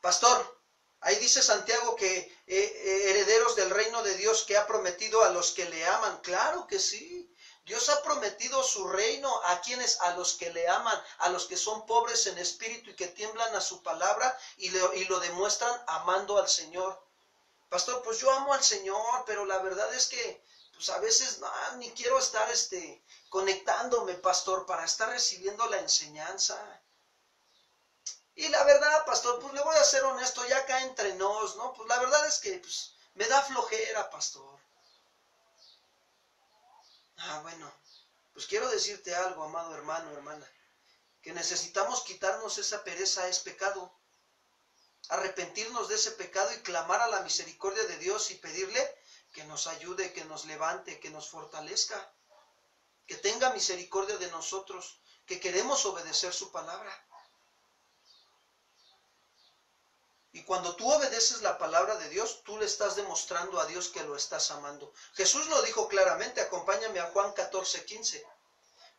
Pastor, ahí dice Santiago que herederos del reino de Dios que ha prometido a los que le aman. Claro que sí. Dios ha prometido su reino a quienes, a los que le aman, a los que son pobres en espíritu y que tiemblan a su palabra y lo demuestran amando al Señor. Pastor, pues yo amo al Señor, pero la verdad es que pues a veces ni quiero estar conectándome, pastor, para estar recibiendo la enseñanza. Y la verdad, pastor, pues le voy a ser honesto, ya acá entre nos, ¿no? Pues la verdad es que pues, me da flojera, pastor. Bueno, pues quiero decirte algo, amado hermano, hermana, que necesitamos quitarnos esa pereza, es pecado. Arrepentirnos de ese pecado y clamar a la misericordia de Dios y pedirle que nos ayude, que nos levante, que nos fortalezca, que tenga misericordia de nosotros, que queremos obedecer su palabra. Y cuando tú obedeces la palabra de Dios, tú le estás demostrando a Dios que lo estás amando. Jesús lo dijo claramente, acompáñame a Juan 14:15.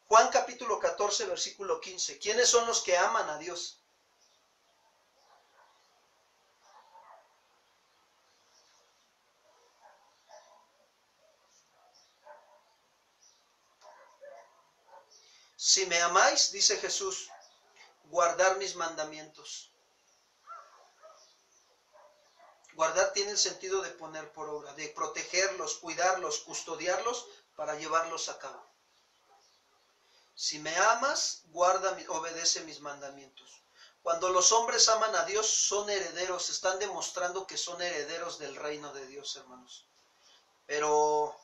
Juan capítulo 14, versículo 15. ¿Quiénes son los que aman a Dios? Si me amáis, dice Jesús, guardar mis mandamientos. Guardar tiene el sentido de poner por obra, de protegerlos, cuidarlos, custodiarlos para llevarlos a cabo. Si me amas, obedece mis mandamientos. Cuando los hombres aman a Dios, son herederos, están demostrando que son herederos del reino de Dios, hermanos. Pero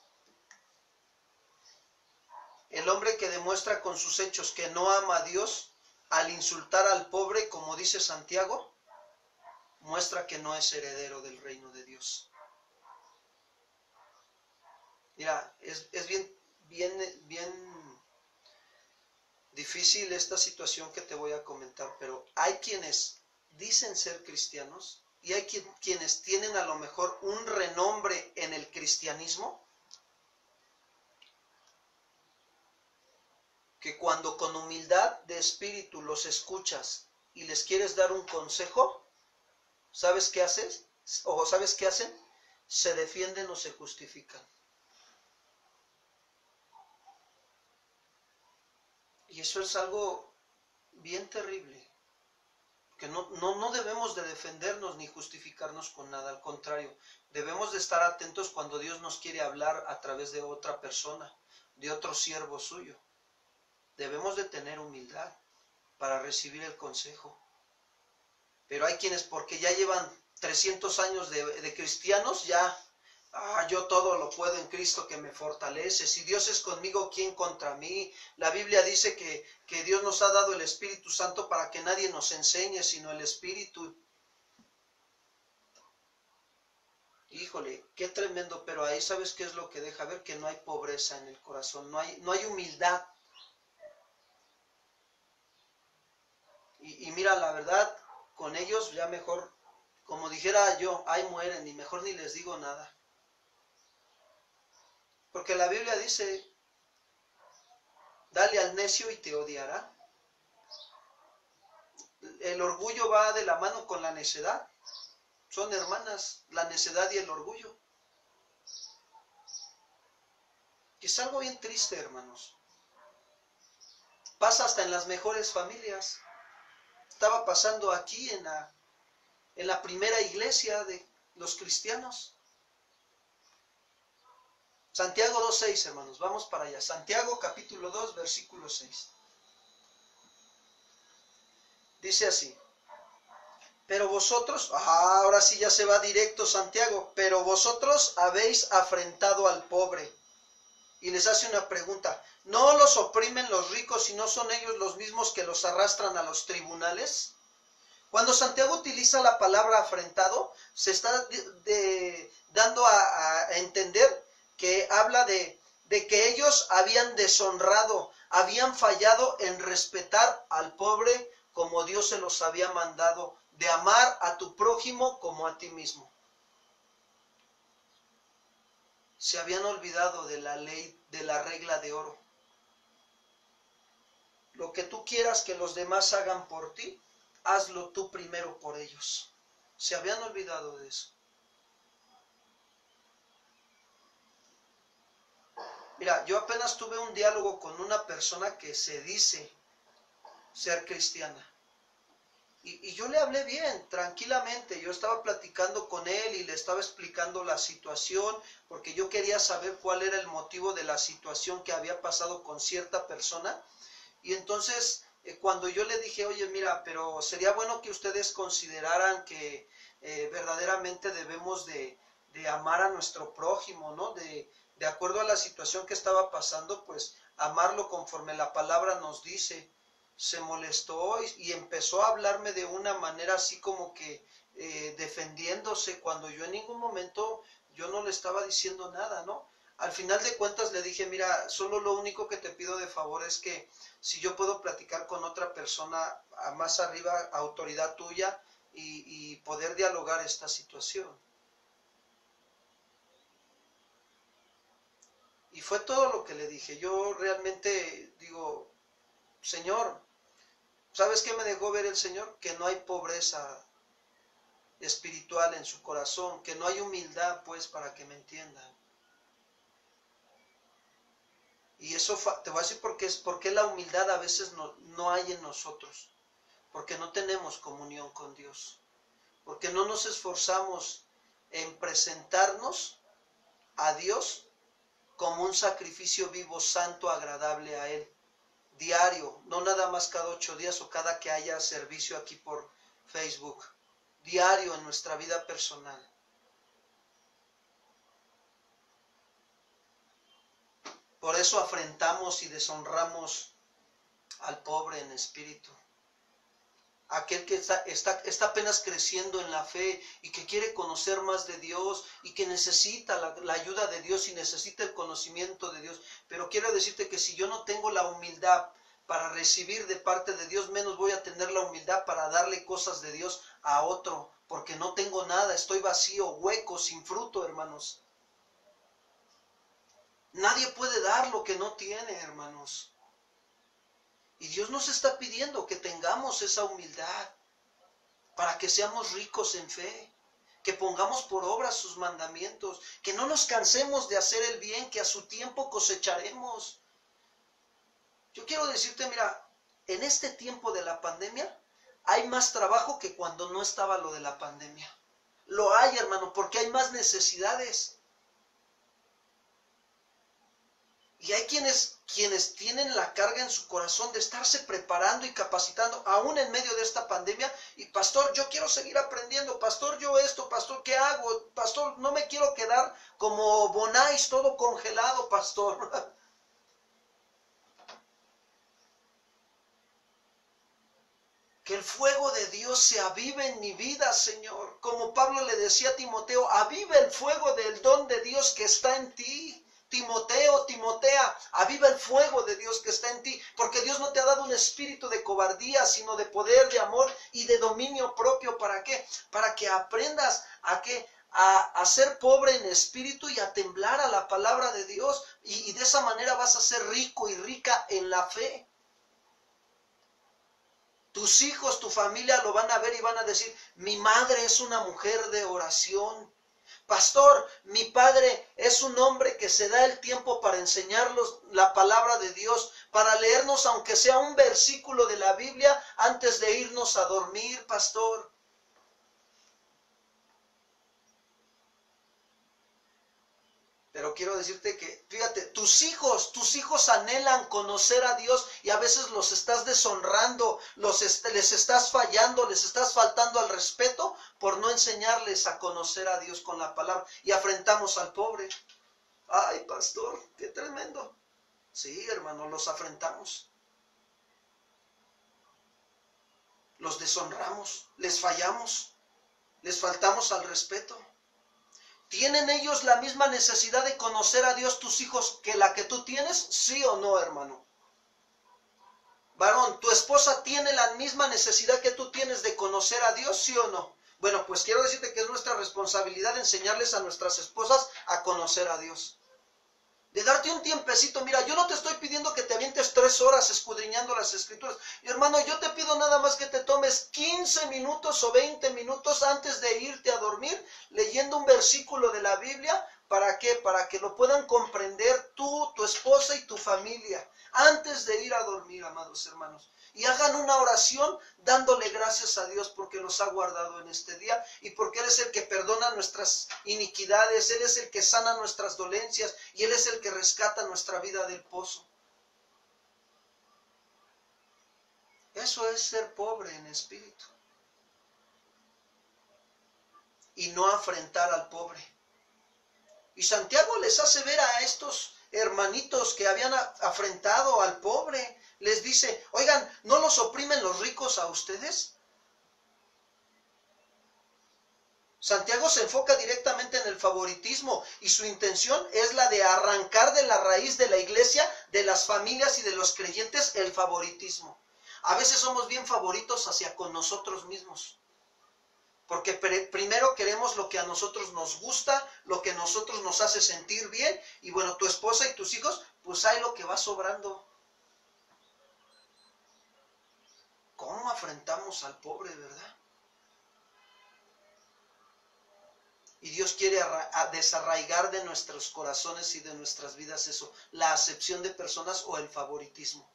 el hombre que demuestra con sus hechos que no ama a Dios, al insultar al pobre, como dice Santiago, muestra que no es heredero del reino de Dios. Mira, es bien difícil esta situación que te voy a comentar, pero hay quienes dicen ser cristianos y hay quienes tienen a lo mejor un renombre en el cristianismo, que cuando con humildad de espíritu los escuchas y les quieres dar un consejo, ¿sabes qué haces? ¿O sabes qué hacen? Se defienden o se justifican. Y eso es algo bien terrible, que no debemos de defendernos ni justificarnos con nada, al contrario, debemos de estar atentos cuando Dios nos quiere hablar a través de otra persona, de otro siervo suyo. Debemos de tener humildad para recibir el consejo. Pero hay quienes, porque ya llevan 300 años de cristianos, yo todo lo puedo en Cristo que me fortalece. Si Dios es conmigo, ¿quién contra mí? La Biblia dice que Dios nos ha dado el Espíritu Santo para que nadie nos enseñe, sino el Espíritu. Híjole, qué tremendo, pero ahí ¿sabes qué es lo que deja ver? Que no hay pobreza en el corazón, no hay humildad. Y mira, la verdad, con ellos ya mejor, como dijera yo, ahí mueren y mejor ni les digo nada. Porque la Biblia dice, dale al necio y te odiará. El orgullo va de la mano con la necedad. Son hermanas, la necedad y el orgullo. Y es algo bien triste, hermanos. Pasa hasta en las mejores familias. Estaba pasando aquí en la primera iglesia de los cristianos. Santiago 2:6, hermanos, vamos para allá. Santiago capítulo 2, versículo 6. Dice así. Pero vosotros, ahora sí ya se va directo Santiago, pero vosotros habéis afrentado al pobre. Y les hace una pregunta, ¿no los oprimen los ricos y no son ellos los mismos que los arrastran a los tribunales? Cuando Santiago utiliza la palabra afrentado, se está dando a entender que habla de que ellos habían deshonrado, habían fallado en respetar al pobre como Dios se los había mandado, de amar a tu prójimo como a ti mismo. se habían olvidado de la ley, de la regla de oro. Lo que tú quieras que los demás hagan por ti, hazlo tú primero por ellos. Se habían olvidado de eso. Mira, yo apenas tuve un diálogo con una persona que se dice ser cristiana. Y yo le hablé bien, tranquilamente. Yo estaba platicando con él y le estaba explicando la situación, porque yo quería saber cuál era el motivo de la situación que había pasado con cierta persona. Y entonces, cuando yo le dije, oye, mira, pero sería bueno que ustedes consideraran que verdaderamente debemos de amar a nuestro prójimo, ¿no? De acuerdo a la situación que estaba pasando, pues amarlo conforme la palabra nos dice. Se molestó y empezó a hablarme de una manera así como que defendiéndose, cuando yo en ningún momento yo no le estaba diciendo nada, ¿no? Al final de cuentas le dije, mira, solo lo único que te pido de favor es que si yo puedo platicar con otra persona más arriba, autoridad tuya, y poder dialogar esta situación. Y fue todo lo que le dije. Yo realmente digo, Señor, ¿sabes qué me dejó ver el Señor? Que no hay pobreza espiritual en su corazón, que no hay humildad, pues, para que me entiendan. Y eso te voy a decir por qué la humildad a veces no hay en nosotros. Porque no tenemos comunión con Dios. Porque no nos esforzamos en presentarnos a Dios como un sacrificio vivo, santo, agradable a Él. Diario, no nada más cada 8 días o cada que haya servicio aquí por Facebook. Diario en nuestra vida personal. Por eso afrentamos y deshonramos al pobre en espíritu. Aquel que está apenas creciendo en la fe y que quiere conocer más de Dios y que necesita la ayuda de Dios y necesita el conocimiento de Dios. Pero quiero decirte que si yo no tengo la humildad para recibir de parte de Dios, menos voy a tener la humildad para darle cosas de Dios a otro, porque no tengo nada, estoy vacío, hueco, sin fruto, hermanos. Nadie puede dar lo que no tiene, hermanos. Y Dios nos está pidiendo que tengamos esa humildad para que seamos ricos en fe, que pongamos por obra sus mandamientos, que no nos cansemos de hacer el bien, que a su tiempo cosecharemos. Yo quiero decirte, mira, en este tiempo de la pandemia hay más trabajo que cuando no estaba lo de la pandemia. Lo hay, hermano, porque hay más necesidades. Y hay quienes tienen la carga en su corazón de estarse preparando y capacitando, aún en medio de esta pandemia. Y pastor, yo quiero seguir aprendiendo. Pastor, yo esto. Pastor, ¿qué hago? Pastor, no me quiero quedar como Bonais, todo congelado, pastor. Que el fuego de Dios se avive en mi vida, Señor. Como Pablo le decía a Timoteo, aviva el fuego del don de Dios que está en ti. Timoteo, Timotea, aviva el fuego de Dios que está en ti, porque Dios no te ha dado un espíritu de cobardía, sino de poder, de amor y de dominio propio. ¿Para qué? Para que aprendas a ser pobre en espíritu y a temblar a la palabra de Dios, y de esa manera vas a ser rico y rica en la fe. Tus hijos, tu familia lo van a ver y van a decir, mi madre es una mujer de oración. Pastor, mi padre es un hombre que se da el tiempo para enseñarnos la palabra de Dios, para leernos aunque sea un versículo de la Biblia antes de irnos a dormir, pastor. Pero quiero decirte que, fíjate, tus hijos anhelan conocer a Dios y a veces los estás deshonrando, les estás fallando, les estás faltando al respeto por no enseñarles a conocer a Dios con la palabra. Y afrentamos al pobre. Ay, pastor, qué tremendo. Sí, hermano, los afrentamos. Los deshonramos, les fallamos, les faltamos al respeto. ¿Tienen ellos la misma necesidad de conocer a Dios, tus hijos, que la que tú tienes? ¿Sí o no, hermano? Varón, ¿tu esposa tiene la misma necesidad que tú tienes de conocer a Dios? ¿Sí o no? Bueno, pues quiero decirte que es nuestra responsabilidad enseñarles a nuestras esposas a conocer a Dios. De darte un tiempecito. Mira, yo no te estoy pidiendo que te avientes 3 horas escudriñando las escrituras. Y hermano, yo te pido nada más que te tomes 15 minutos o 20 minutos antes de irte a dormir leyendo un versículo de la Biblia. ¿Para qué? Para que lo puedan comprender tú, tu esposa y tu familia antes de ir a dormir, amados hermanos. Y hagan una oración dándole gracias a Dios porque nos ha guardado en este día y porque Él es el que perdona nuestras iniquidades, Él es el que sana nuestras dolencias y Él es el que rescata nuestra vida del pozo. Eso es ser pobre en espíritu y no afrentar al pobre. Y Santiago les hace ver a estos hermanitos que habían afrentado al pobre, les dice, oigan, ¿no los oprimen los ricos a ustedes? Santiago se enfoca directamente en el favoritismo y su intención es la de arrancar de la raíz de la iglesia, de las familias y de los creyentes el favoritismo. A veces somos bien favoritos hacia con nosotros mismos. Porque primero queremos lo que a nosotros nos gusta, lo que a nosotros nos hace sentir bien. Y bueno, tu esposa y tus hijos, pues hay lo que va sobrando. ¿Cómo afrentamos al pobre, verdad? Y Dios quiere desarraigar de nuestros corazones y de nuestras vidas eso, la acepción de personas o el favoritismo.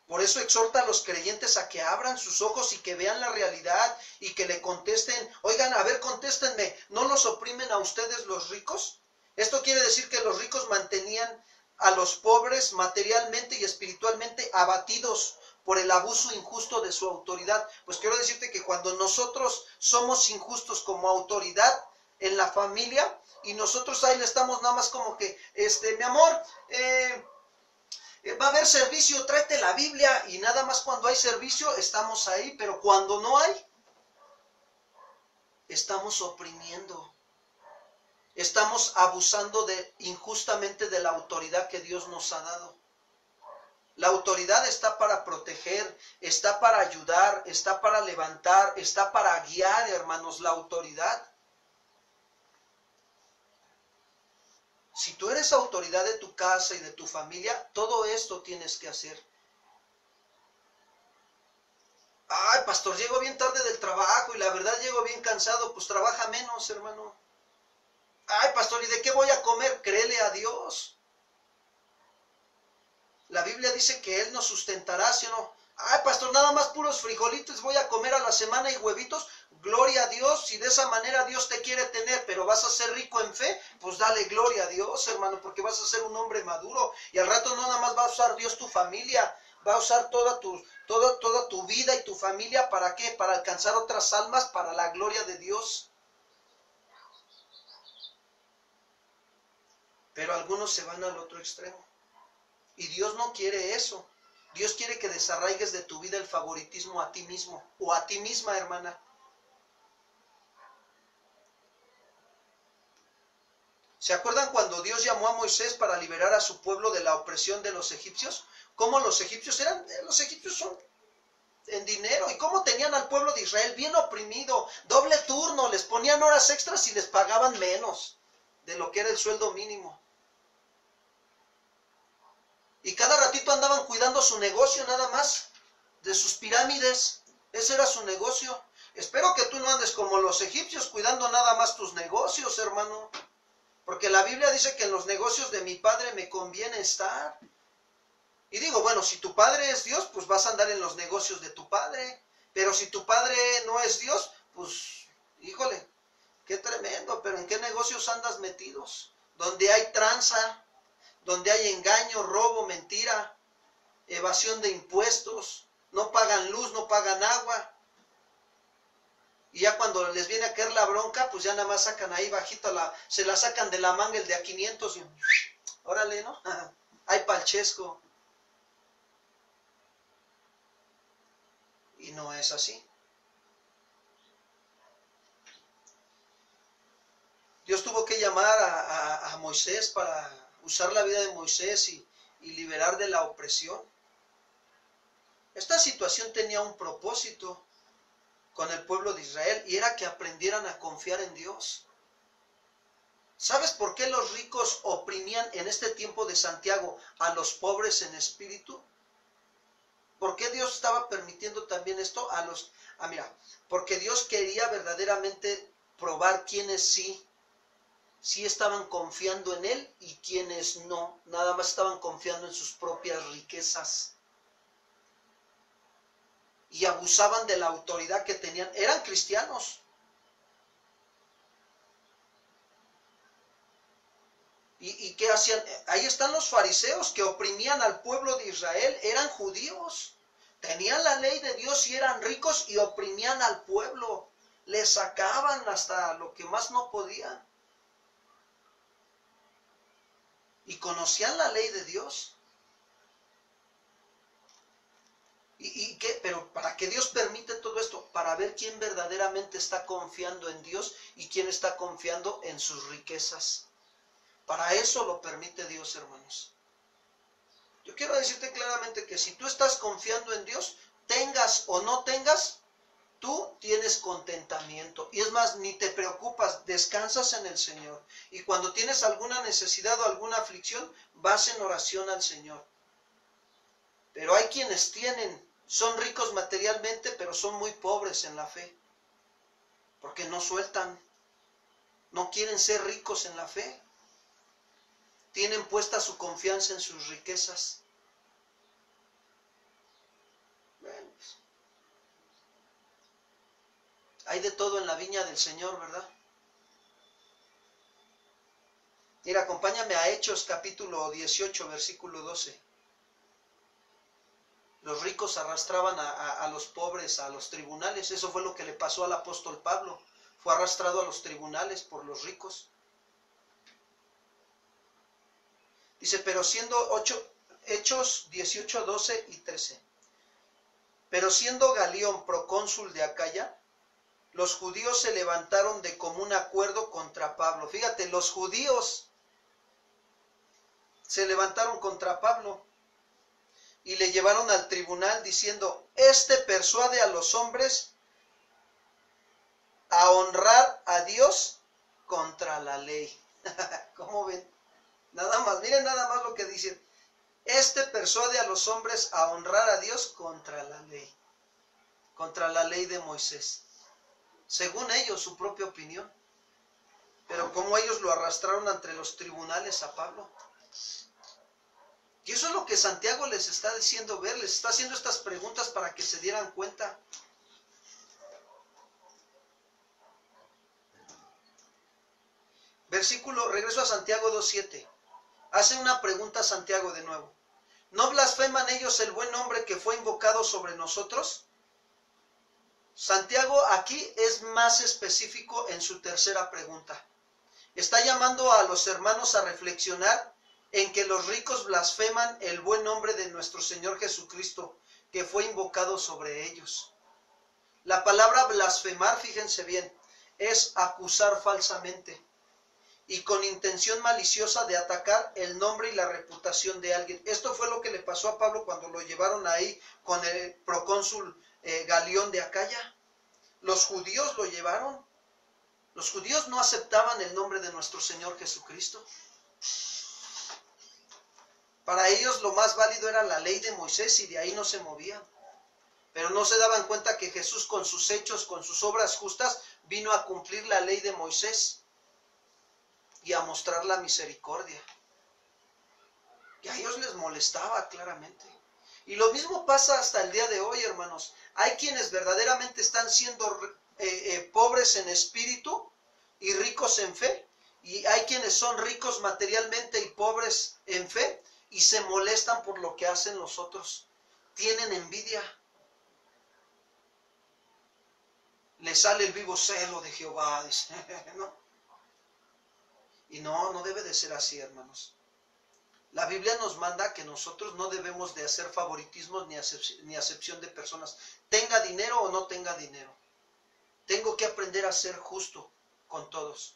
Por eso exhorta a los creyentes a que abran sus ojos y que vean la realidad y que le contesten. Oigan, a ver, contéstenme, ¿no los oprimen a ustedes los ricos? Esto quiere decir que los ricos mantenían a los pobres materialmente y espiritualmente abatidos por el abuso injusto de su autoridad. Pues quiero decirte que cuando nosotros somos injustos como autoridad en la familia y nosotros ahí le estamos nada más como que, mi amor, va a haber servicio, tráete la Biblia, y nada más cuando hay servicio estamos ahí, pero cuando no hay, estamos oprimiendo, estamos abusando injustamente de la autoridad que Dios nos ha dado. La autoridad está para proteger, está para ayudar, está para levantar, está para guiar, hermanos, la autoridad. Si tú eres autoridad de tu casa y de tu familia, todo esto tienes que hacer. Ay, pastor, llego bien tarde del trabajo y la verdad llego bien cansado. Pues trabaja menos, hermano. Ay, pastor, ¿y de qué voy a comer? Créele a Dios. La Biblia dice que Él nos sustentará, ¿sí o no? Ay, pastor, nada más puros frijolitos voy a comer a la semana y huevitos. Gloria a Dios, si de esa manera Dios te quiere tener, pero vas a ser rico en fe, pues dale gloria a Dios, hermano, porque vas a ser un hombre maduro. Y al rato no nada más va a usar Dios tu familia, va a usar toda tu vida y tu familia, ¿para qué? Para alcanzar otras almas, para la gloria de Dios. Pero algunos se van al otro extremo. Y Dios no quiere eso. Dios quiere que desarraigues de tu vida el favoritismo a ti mismo o a ti misma, hermana. ¿Se acuerdan cuando Dios llamó a Moisés para liberar a su pueblo de la opresión de los egipcios? ¿Cómo los egipcios eran? Los egipcios son en dinero. ¿Y cómo tenían al pueblo de Israel bien oprimido? Doble turno, les ponían horas extras y les pagaban menos de lo que era el sueldo mínimo. Y cada ratito andaban cuidando su negocio nada más, de sus pirámides. Ese era su negocio. Espero que tú no andes como los egipcios cuidando nada más tus negocios, hermano. Porque la Biblia dice que en los negocios de mi padre me conviene estar. Y digo, bueno, si tu padre es Dios, pues vas a andar en los negocios de tu padre. Pero si tu padre no es Dios, pues, híjole, qué tremendo. Pero ¿en qué negocios andas metidos? Donde hay tranza, donde hay engaño, robo, mentira, evasión de impuestos, no pagan luz, no pagan agua. Y ya cuando les viene a caer la bronca, pues ya nada más sacan ahí bajito, se la sacan de la manga el de a 500 y órale, ¿no? Hay palchesco. Y no es así. Dios tuvo que llamar a Moisés para usar la vida de Moisés y liberar de la opresión. Esta situación tenía un propósito. con el pueblo de Israel, y era que aprendieran a confiar en Dios. ¿Sabes por qué los ricos oprimían en este tiempo de Santiago a los pobres en espíritu? ¿Por qué Dios estaba permitiendo también esto mira, porque Dios quería verdaderamente probar quiénes sí estaban confiando en Él y quienes no, nada más estaban confiando en sus propias riquezas. Y abusaban de la autoridad que tenían. Eran cristianos. ¿Y qué hacían? Ahí están los fariseos que oprimían al pueblo de Israel. Eran judíos. Tenían la ley de Dios y eran ricos y oprimían al pueblo. Les sacaban hasta lo que más no podían. Y conocían la ley de Dios. Pero ¿para qué Dios permite todo esto? Para ver quién verdaderamente está confiando en Dios y quién está confiando en sus riquezas. Para eso lo permite Dios, hermanos. Yo quiero decirte claramente que si tú estás confiando en Dios, tengas o no tengas, tú tienes contentamiento. Y es más, ni te preocupas, descansas en el Señor. Y cuando tienes alguna necesidad o alguna aflicción, vas en oración al Señor. Pero hay quienes son ricos materialmente, pero son muy pobres en la fe. Porque no sueltan, no quieren ser ricos en la fe. Tienen puesta su confianza en sus riquezas. Bueno, pues, hay de todo en la viña del Señor, ¿verdad? Mira, acompáñame a Hechos capítulo 18, versículo 12. Los ricos arrastraban a los pobres a los tribunales. Eso fue lo que le pasó al apóstol Pablo. Fue arrastrado a los tribunales por los ricos. Dice, pero Hechos 18, 12 y 13. Pero siendo Galión procónsul de Acaya, los judíos se levantaron de común acuerdo contra Pablo. Fíjate, los judíos se levantaron contra Pablo y le llevaron al tribunal diciendo, este persuade a los hombres a honrar a Dios contra la ley. ¿Cómo ven? Nada más, miren nada más lo que dicen. Este persuade a los hombres a honrar a Dios contra la ley de Moisés. Según ellos, su propia opinión. Pero como ellos lo arrastraron ante los tribunales a Pablo. Y eso es lo que Santiago les está diciendo ver, les está haciendo estas preguntas para que se dieran cuenta. Regreso a Santiago 2:7. Hace una pregunta a Santiago de nuevo. ¿No blasfeman ellos el buen nombre que fue invocado sobre nosotros? Santiago aquí es más específico en su tercera pregunta. Está llamando a los hermanos a reflexionar en que los ricos blasfeman el buen nombre de nuestro Señor Jesucristo, que fue invocado sobre ellos. La palabra blasfemar, fíjense bien, es acusar falsamente y con intención maliciosa de atacar el nombre y la reputación de alguien. Esto fue lo que le pasó a Pablo cuando lo llevaron ahí con el procónsul Galión de Acaya. Los judíos lo llevaron. Los judíos no aceptaban el nombre de nuestro Señor Jesucristo. Para ellos lo más válido era la ley de Moisés y de ahí no se movían. Pero no se daban cuenta que Jesús con sus hechos, con sus obras justas, vino a cumplir la ley de Moisés y a mostrar la misericordia. Y a ellos les molestaba claramente. Y lo mismo pasa hasta el día de hoy, hermanos. Hay quienes verdaderamente están siendo pobres en espíritu y ricos en fe. Y hay quienes son ricos materialmente y pobres en fe y se molestan por lo que hacen los otros. Tienen envidia. Le sale el vivo celo de Jehová, dice, ¿no? Y no debe de ser así, hermanos. La Biblia nos manda que nosotros no debemos de hacer favoritismos ni acepción de personas. Tenga dinero o no tenga dinero. Tengo que aprender a ser justo con todos.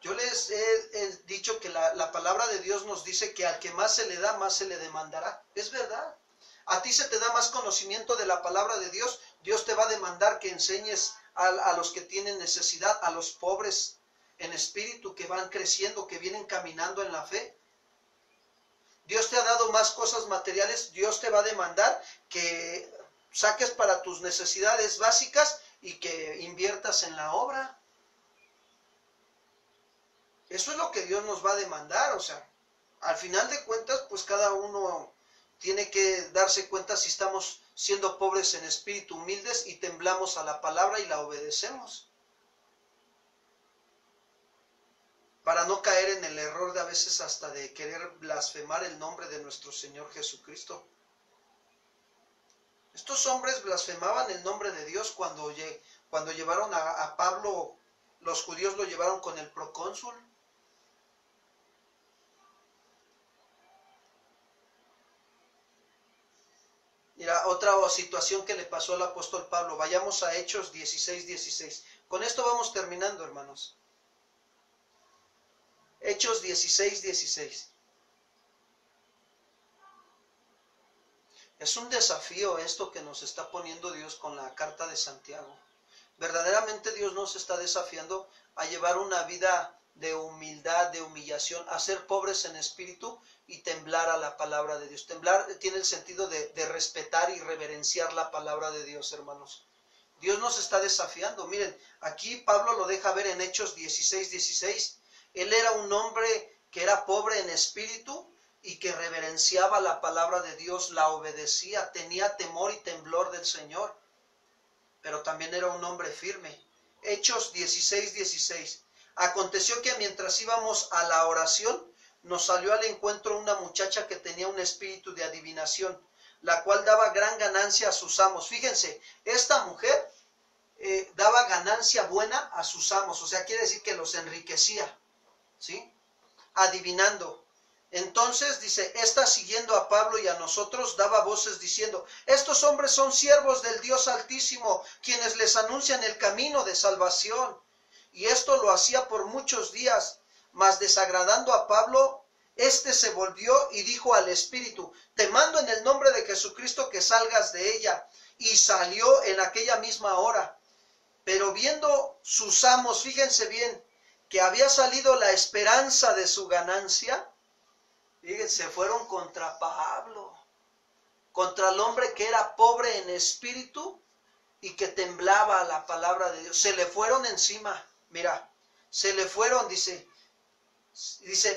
Yo les he dicho que la palabra de Dios nos dice que al que más se le da, más se le demandará. Es verdad. A ti se te da más conocimiento de la palabra de Dios, Dios te va a demandar que enseñes a los que tienen necesidad, a los pobres en espíritu, que van creciendo, que vienen caminando en la fe. Dios te ha dado más cosas materiales, Dios te va a demandar que saques para tus necesidades básicas y que inviertas en la obra. Eso es lo que Dios nos va a demandar, o sea, al final de cuentas, pues cada uno tiene que darse cuenta si estamos siendo pobres en espíritu, humildes y temblamos a la palabra y la obedecemos. Para no caer en el error de a veces hasta de querer blasfemar el nombre de nuestro Señor Jesucristo. Estos hombres blasfemaban el nombre de Dios cuando llevaron a Pablo, los judíos lo llevaron con el procónsul. Mira, otra situación que le pasó al apóstol Pablo. Vayamos a Hechos 16:16. Con esto vamos terminando, hermanos. Hechos 16:16. Es un desafío esto que nos está poniendo Dios con la carta de Santiago. Verdaderamente Dios nos está desafiando a llevar una vida de humildad, de humillación, a ser pobres en espíritu y temblar a la palabra de Dios. Temblar tiene el sentido de respetar y reverenciar la palabra de Dios, hermanos. Dios nos está desafiando. Miren, aquí Pablo lo deja ver en Hechos 16:16. Él era un hombre que era pobre en espíritu y que reverenciaba la palabra de Dios, la obedecía, tenía temor y temblor del Señor, pero también era un hombre firme. Hechos 16:16. Aconteció que mientras íbamos a la oración, nos salió al encuentro una muchacha que tenía un espíritu de adivinación, la cual daba gran ganancia a sus amos. Fíjense, esta mujer daba ganancia buena a sus amos, o sea, quiere decir que los enriquecía, ¿sí? Adivinando. Entonces dice, esta siguiendo a Pablo y a nosotros daba voces diciendo, estos hombres son siervos del Dios Altísimo, quienes les anuncian el camino de salvación. Y esto lo hacía por muchos días, mas desagradando a Pablo, éste se volvió y dijo al espíritu, te mando en el nombre de Jesucristo que salgas de ella. Y salió en aquella misma hora. Pero viendo sus amos, fíjense bien, que había salido la esperanza de su ganancia, fíjense, fueron contra Pablo, contra el hombre que era pobre en espíritu y que temblaba a la palabra de Dios. Se le fueron encima, mira, se le fueron, dice,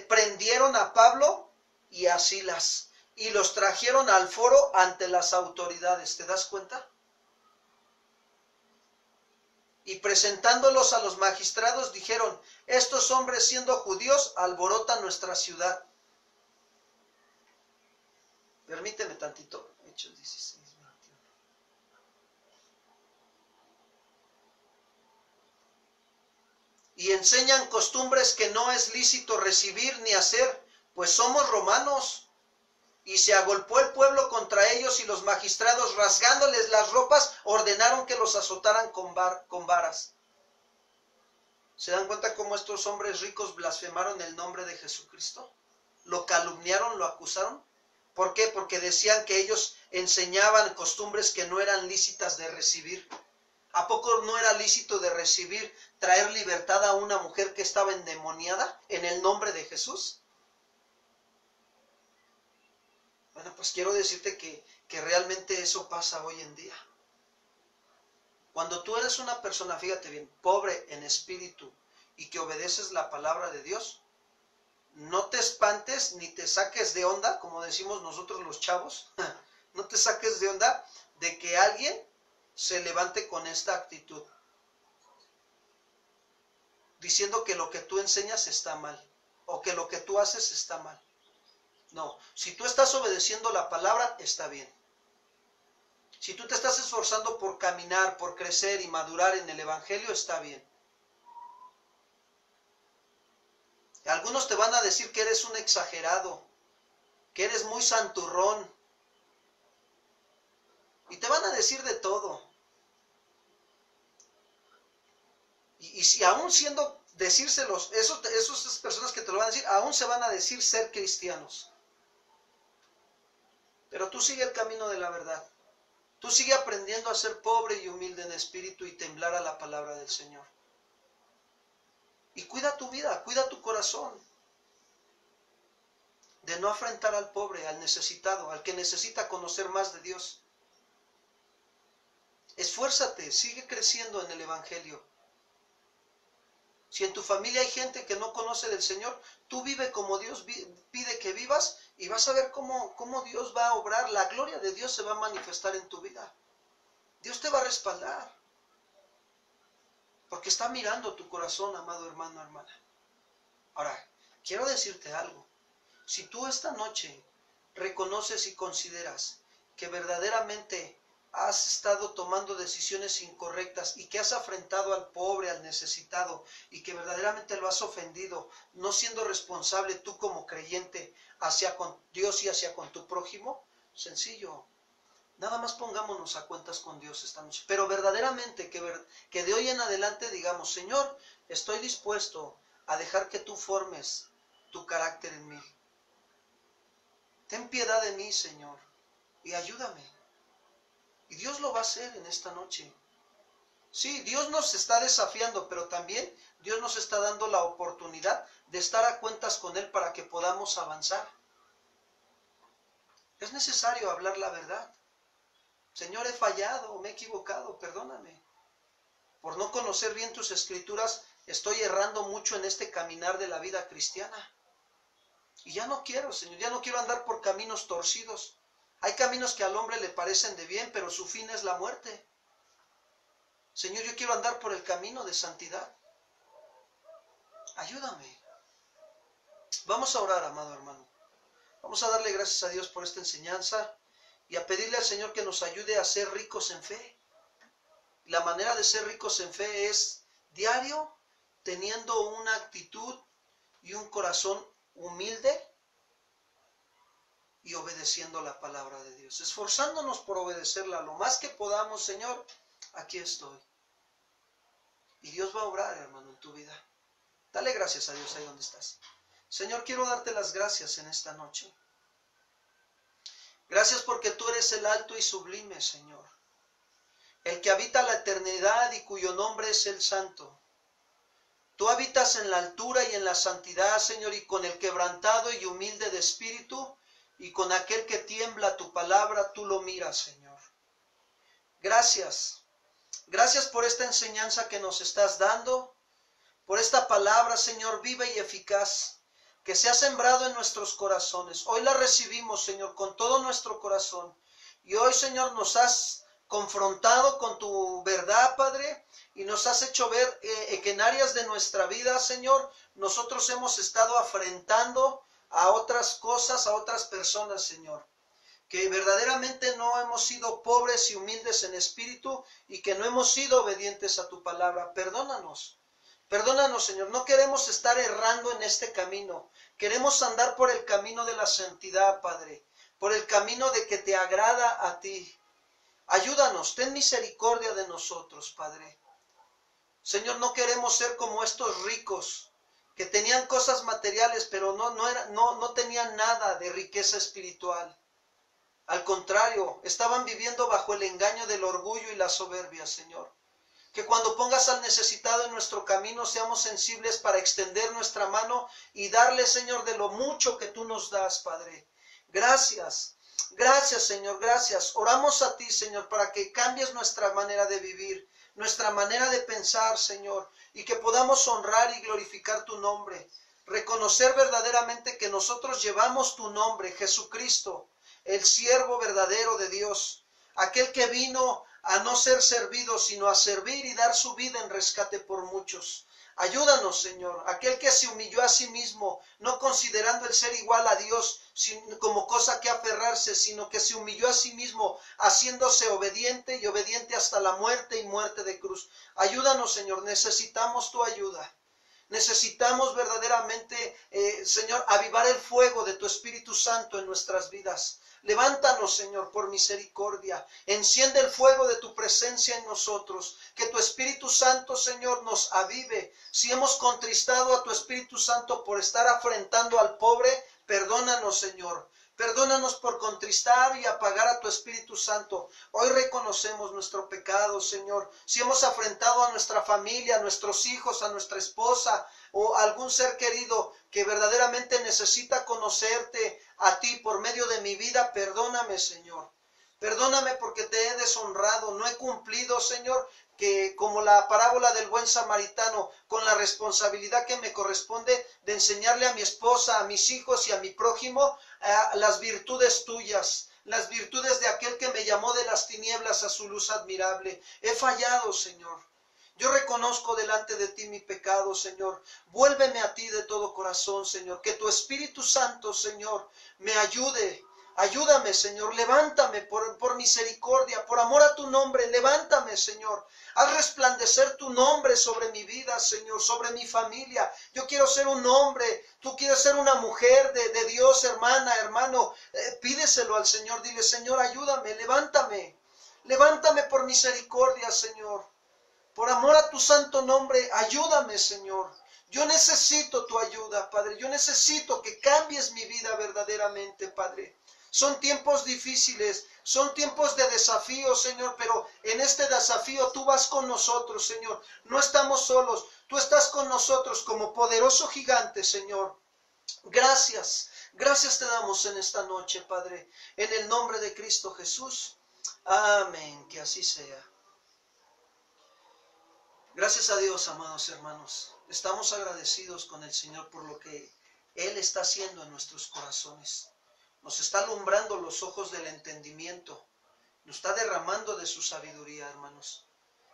prendieron a Pablo y a Silas y los trajeron al foro ante las autoridades. ¿Te das cuenta? Y presentándolos a los magistrados dijeron, estos hombres siendo judíos alborotan nuestra ciudad. Permíteme tantito. Hechos 16, 21. Y enseñan costumbres que no es lícito recibir ni hacer, pues somos romanos. Y se agolpó el pueblo contra ellos y los magistrados, rasgándoles las ropas, ordenaron que los azotaran con varas. ¿Se dan cuenta cómo estos hombres ricos blasfemaron el nombre de Jesucristo? Lo calumniaron, lo acusaron. ¿Por qué? Porque decían que ellos enseñaban costumbres que no eran lícitas de recibir. ¿A poco no era lícito de recibir, traer libertad a una mujer que estaba endemoniada en el nombre de Jesús? Bueno, pues quiero decirte que realmente eso pasa hoy en día. Cuando tú eres una persona, fíjate bien, pobre en espíritu y que obedeces la palabra de Dios, no te espantes ni te saques de onda, como decimos nosotros los chavos, no te saques de onda de que alguien se levante con esta actitud, diciendo que lo que tú enseñas está mal, o que lo que tú haces está mal. No, si tú estás obedeciendo la palabra, está bien. Si tú te estás esforzando por caminar, por crecer y madurar en el Evangelio, está bien. Algunos te van a decir que eres un exagerado, que eres muy santurrón. Y te van a decir de todo. Y si aún siendo, decírselos, esas personas que te lo van a decir, aún se van a decir ser cristianos. Pero tú sigue el camino de la verdad. Tú sigue aprendiendo a ser pobre y humilde en espíritu y temblar a la palabra del Señor. Y cuida tu vida, cuida tu corazón. De no afrentar al pobre, al necesitado, al que necesita conocer más de Dios. Esfuérzate, sigue creciendo en el Evangelio. Si en tu familia hay gente que no conoce del Señor, tú vive como Dios pide que vivas y vas a ver cómo Dios va a obrar. La gloria de Dios se va a manifestar en tu vida. Dios te va a respaldar. Porque está mirando tu corazón, amado hermano, hermana. Ahora, quiero decirte algo. Si tú esta noche reconoces y consideras que verdaderamente has estado tomando decisiones incorrectas y que has afrentado al pobre, al necesitado, y que verdaderamente lo has ofendido, no siendo responsable tú como creyente hacia con Dios y hacia con tu prójimo, sencillo. Nada más pongámonos a cuentas con Dios esta noche. Pero verdaderamente que de hoy en adelante digamos, Señor, estoy dispuesto a dejar que tú formes tu carácter en mí. Ten piedad de mí, Señor, y ayúdame. Y Dios lo va a hacer en esta noche. Sí, Dios nos está desafiando, pero también Dios nos está dando la oportunidad de estar a cuentas con Él para que podamos avanzar. Es necesario hablar la verdad. Señor, he fallado, me he equivocado, perdóname. Por no conocer bien tus escrituras, estoy errando mucho en este caminar de la vida cristiana. Y ya no quiero, Señor, ya no quiero andar por caminos torcidos. Hay caminos que al hombre le parecen de bien, pero su fin es la muerte. Señor, yo quiero andar por el camino de santidad. Ayúdame. Vamos a orar, amado hermano. Vamos a darle gracias a Dios por esta enseñanza y a pedirle al Señor que nos ayude a ser ricos en fe. La manera de ser ricos en fe es diario, teniendo una actitud y un corazón humilde y obedeciendo la palabra de Dios, esforzándonos por obedecerla lo más que podamos. Señor, aquí estoy. Y Dios va a obrar, hermano, en tu vida. Dale gracias a Dios ahí donde estás. Señor, quiero darte las gracias en esta noche. Gracias porque tú eres el alto y sublime, Señor, el que habita la eternidad y cuyo nombre es el Santo. Tú habitas en la altura y en la santidad, Señor, y con el quebrantado y humilde de espíritu, y con aquel que tiembla tu palabra, tú lo miras, Señor. Gracias. Gracias por esta enseñanza que nos estás dando, por esta palabra, Señor, viva y eficaz, que se ha sembrado en nuestros corazones. Hoy la recibimos, Señor, con todo nuestro corazón. Y hoy, Señor, nos has confrontado con tu verdad, Padre, y nos has hecho ver que en áreas de nuestra vida, Señor, nosotros hemos estado afrentando a otras cosas, a otras personas, Señor, que verdaderamente no hemos sido pobres y humildes en espíritu y que no hemos sido obedientes a tu palabra. Perdónanos, perdónanos, Señor. No queremos estar errando en este camino. Queremos andar por el camino de la santidad, Padre, por el camino de que te agrada a ti. Ayúdanos, ten misericordia de nosotros, Padre. Señor, no queremos ser como estos ricos que tenían cosas materiales, pero no tenían nada de riqueza espiritual. Al contrario, estaban viviendo bajo el engaño del orgullo y la soberbia, Señor. Que cuando pongas al necesitado en nuestro camino, seamos sensibles para extender nuestra mano y darle, Señor, de lo mucho que tú nos das, Padre. Gracias. Gracias, Señor, gracias. Oramos a ti, Señor, para que cambies nuestra manera de vivir, nuestra manera de pensar, Señor, y que podamos honrar y glorificar tu nombre. Reconocer verdaderamente que nosotros llevamos tu nombre, Jesucristo, el siervo verdadero de Dios, aquel que vino a no ser servido, sino a servir y dar su vida en rescate por muchos. Ayúdanos, Señor, aquel que se humilló a sí mismo, no considerando el ser igual a Dios como cosa que aferrarse, sino que se humilló a sí mismo, haciéndose obediente y obediente hasta la muerte y muerte de cruz. Ayúdanos, Señor, necesitamos tu ayuda. Necesitamos verdaderamente, Señor, avivar el fuego de tu Espíritu Santo en nuestras vidas. Levántanos, Señor, por misericordia. Enciende el fuego de tu presencia en nosotros. Que tu Espíritu Santo, Señor, nos avive. Si hemos contristado a tu Espíritu Santo por estar afrentando al pobre, perdónanos, Señor. Perdónanos por contristar y apagar a tu Espíritu Santo. Hoy reconocemos nuestro pecado, Señor. Si hemos afrentado a nuestra familia, a nuestros hijos, a nuestra esposa o a algún ser querido que verdaderamente necesita conocerte a ti por medio de mi vida, perdóname, Señor. Perdóname porque te he deshonrado, no he cumplido, Señor, que como la parábola del buen samaritano, con la responsabilidad que me corresponde de enseñarle a mi esposa, a mis hijos y a mi prójimo las virtudes tuyas, las virtudes de aquel que me llamó de las tinieblas a su luz admirable. He fallado, Señor. Yo reconozco delante de ti mi pecado, Señor. Vuélveme a ti de todo corazón, Señor. Que tu Espíritu Santo, Señor, me ayude. Ayúdame, Señor, levántame por misericordia, por amor a tu nombre, levántame, Señor. Haz resplandecer tu nombre sobre mi vida, Señor, sobre mi familia. Yo quiero ser un hombre, tú quieres ser una mujer de Dios, hermana, hermano. Pídeselo al Señor, dile, Señor, ayúdame, levántame. Levántame por misericordia, Señor. Por amor a tu santo nombre, ayúdame, Señor. Yo necesito tu ayuda, Padre. Yo necesito que cambies mi vida verdaderamente, Padre. Son tiempos difíciles, son tiempos de desafío, Señor, pero en este desafío tú vas con nosotros, Señor. No estamos solos, tú estás con nosotros como poderoso gigante, Señor. Gracias, gracias te damos en esta noche, Padre, en el nombre de Cristo Jesús. Amén, que así sea. Gracias a Dios, amados hermanos. Estamos agradecidos con el Señor por lo que Él está haciendo en nuestros corazones. Nos está alumbrando los ojos del entendimiento. Nos está derramando de su sabiduría, hermanos.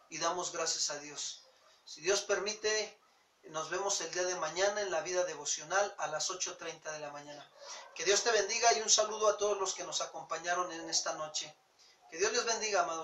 Y damos gracias a Dios. Si Dios permite, nos vemos el día de mañana en la vida devocional a las 8:30 de la mañana. Que Dios te bendiga y un saludo a todos los que nos acompañaron en esta noche. Que Dios les bendiga, amados.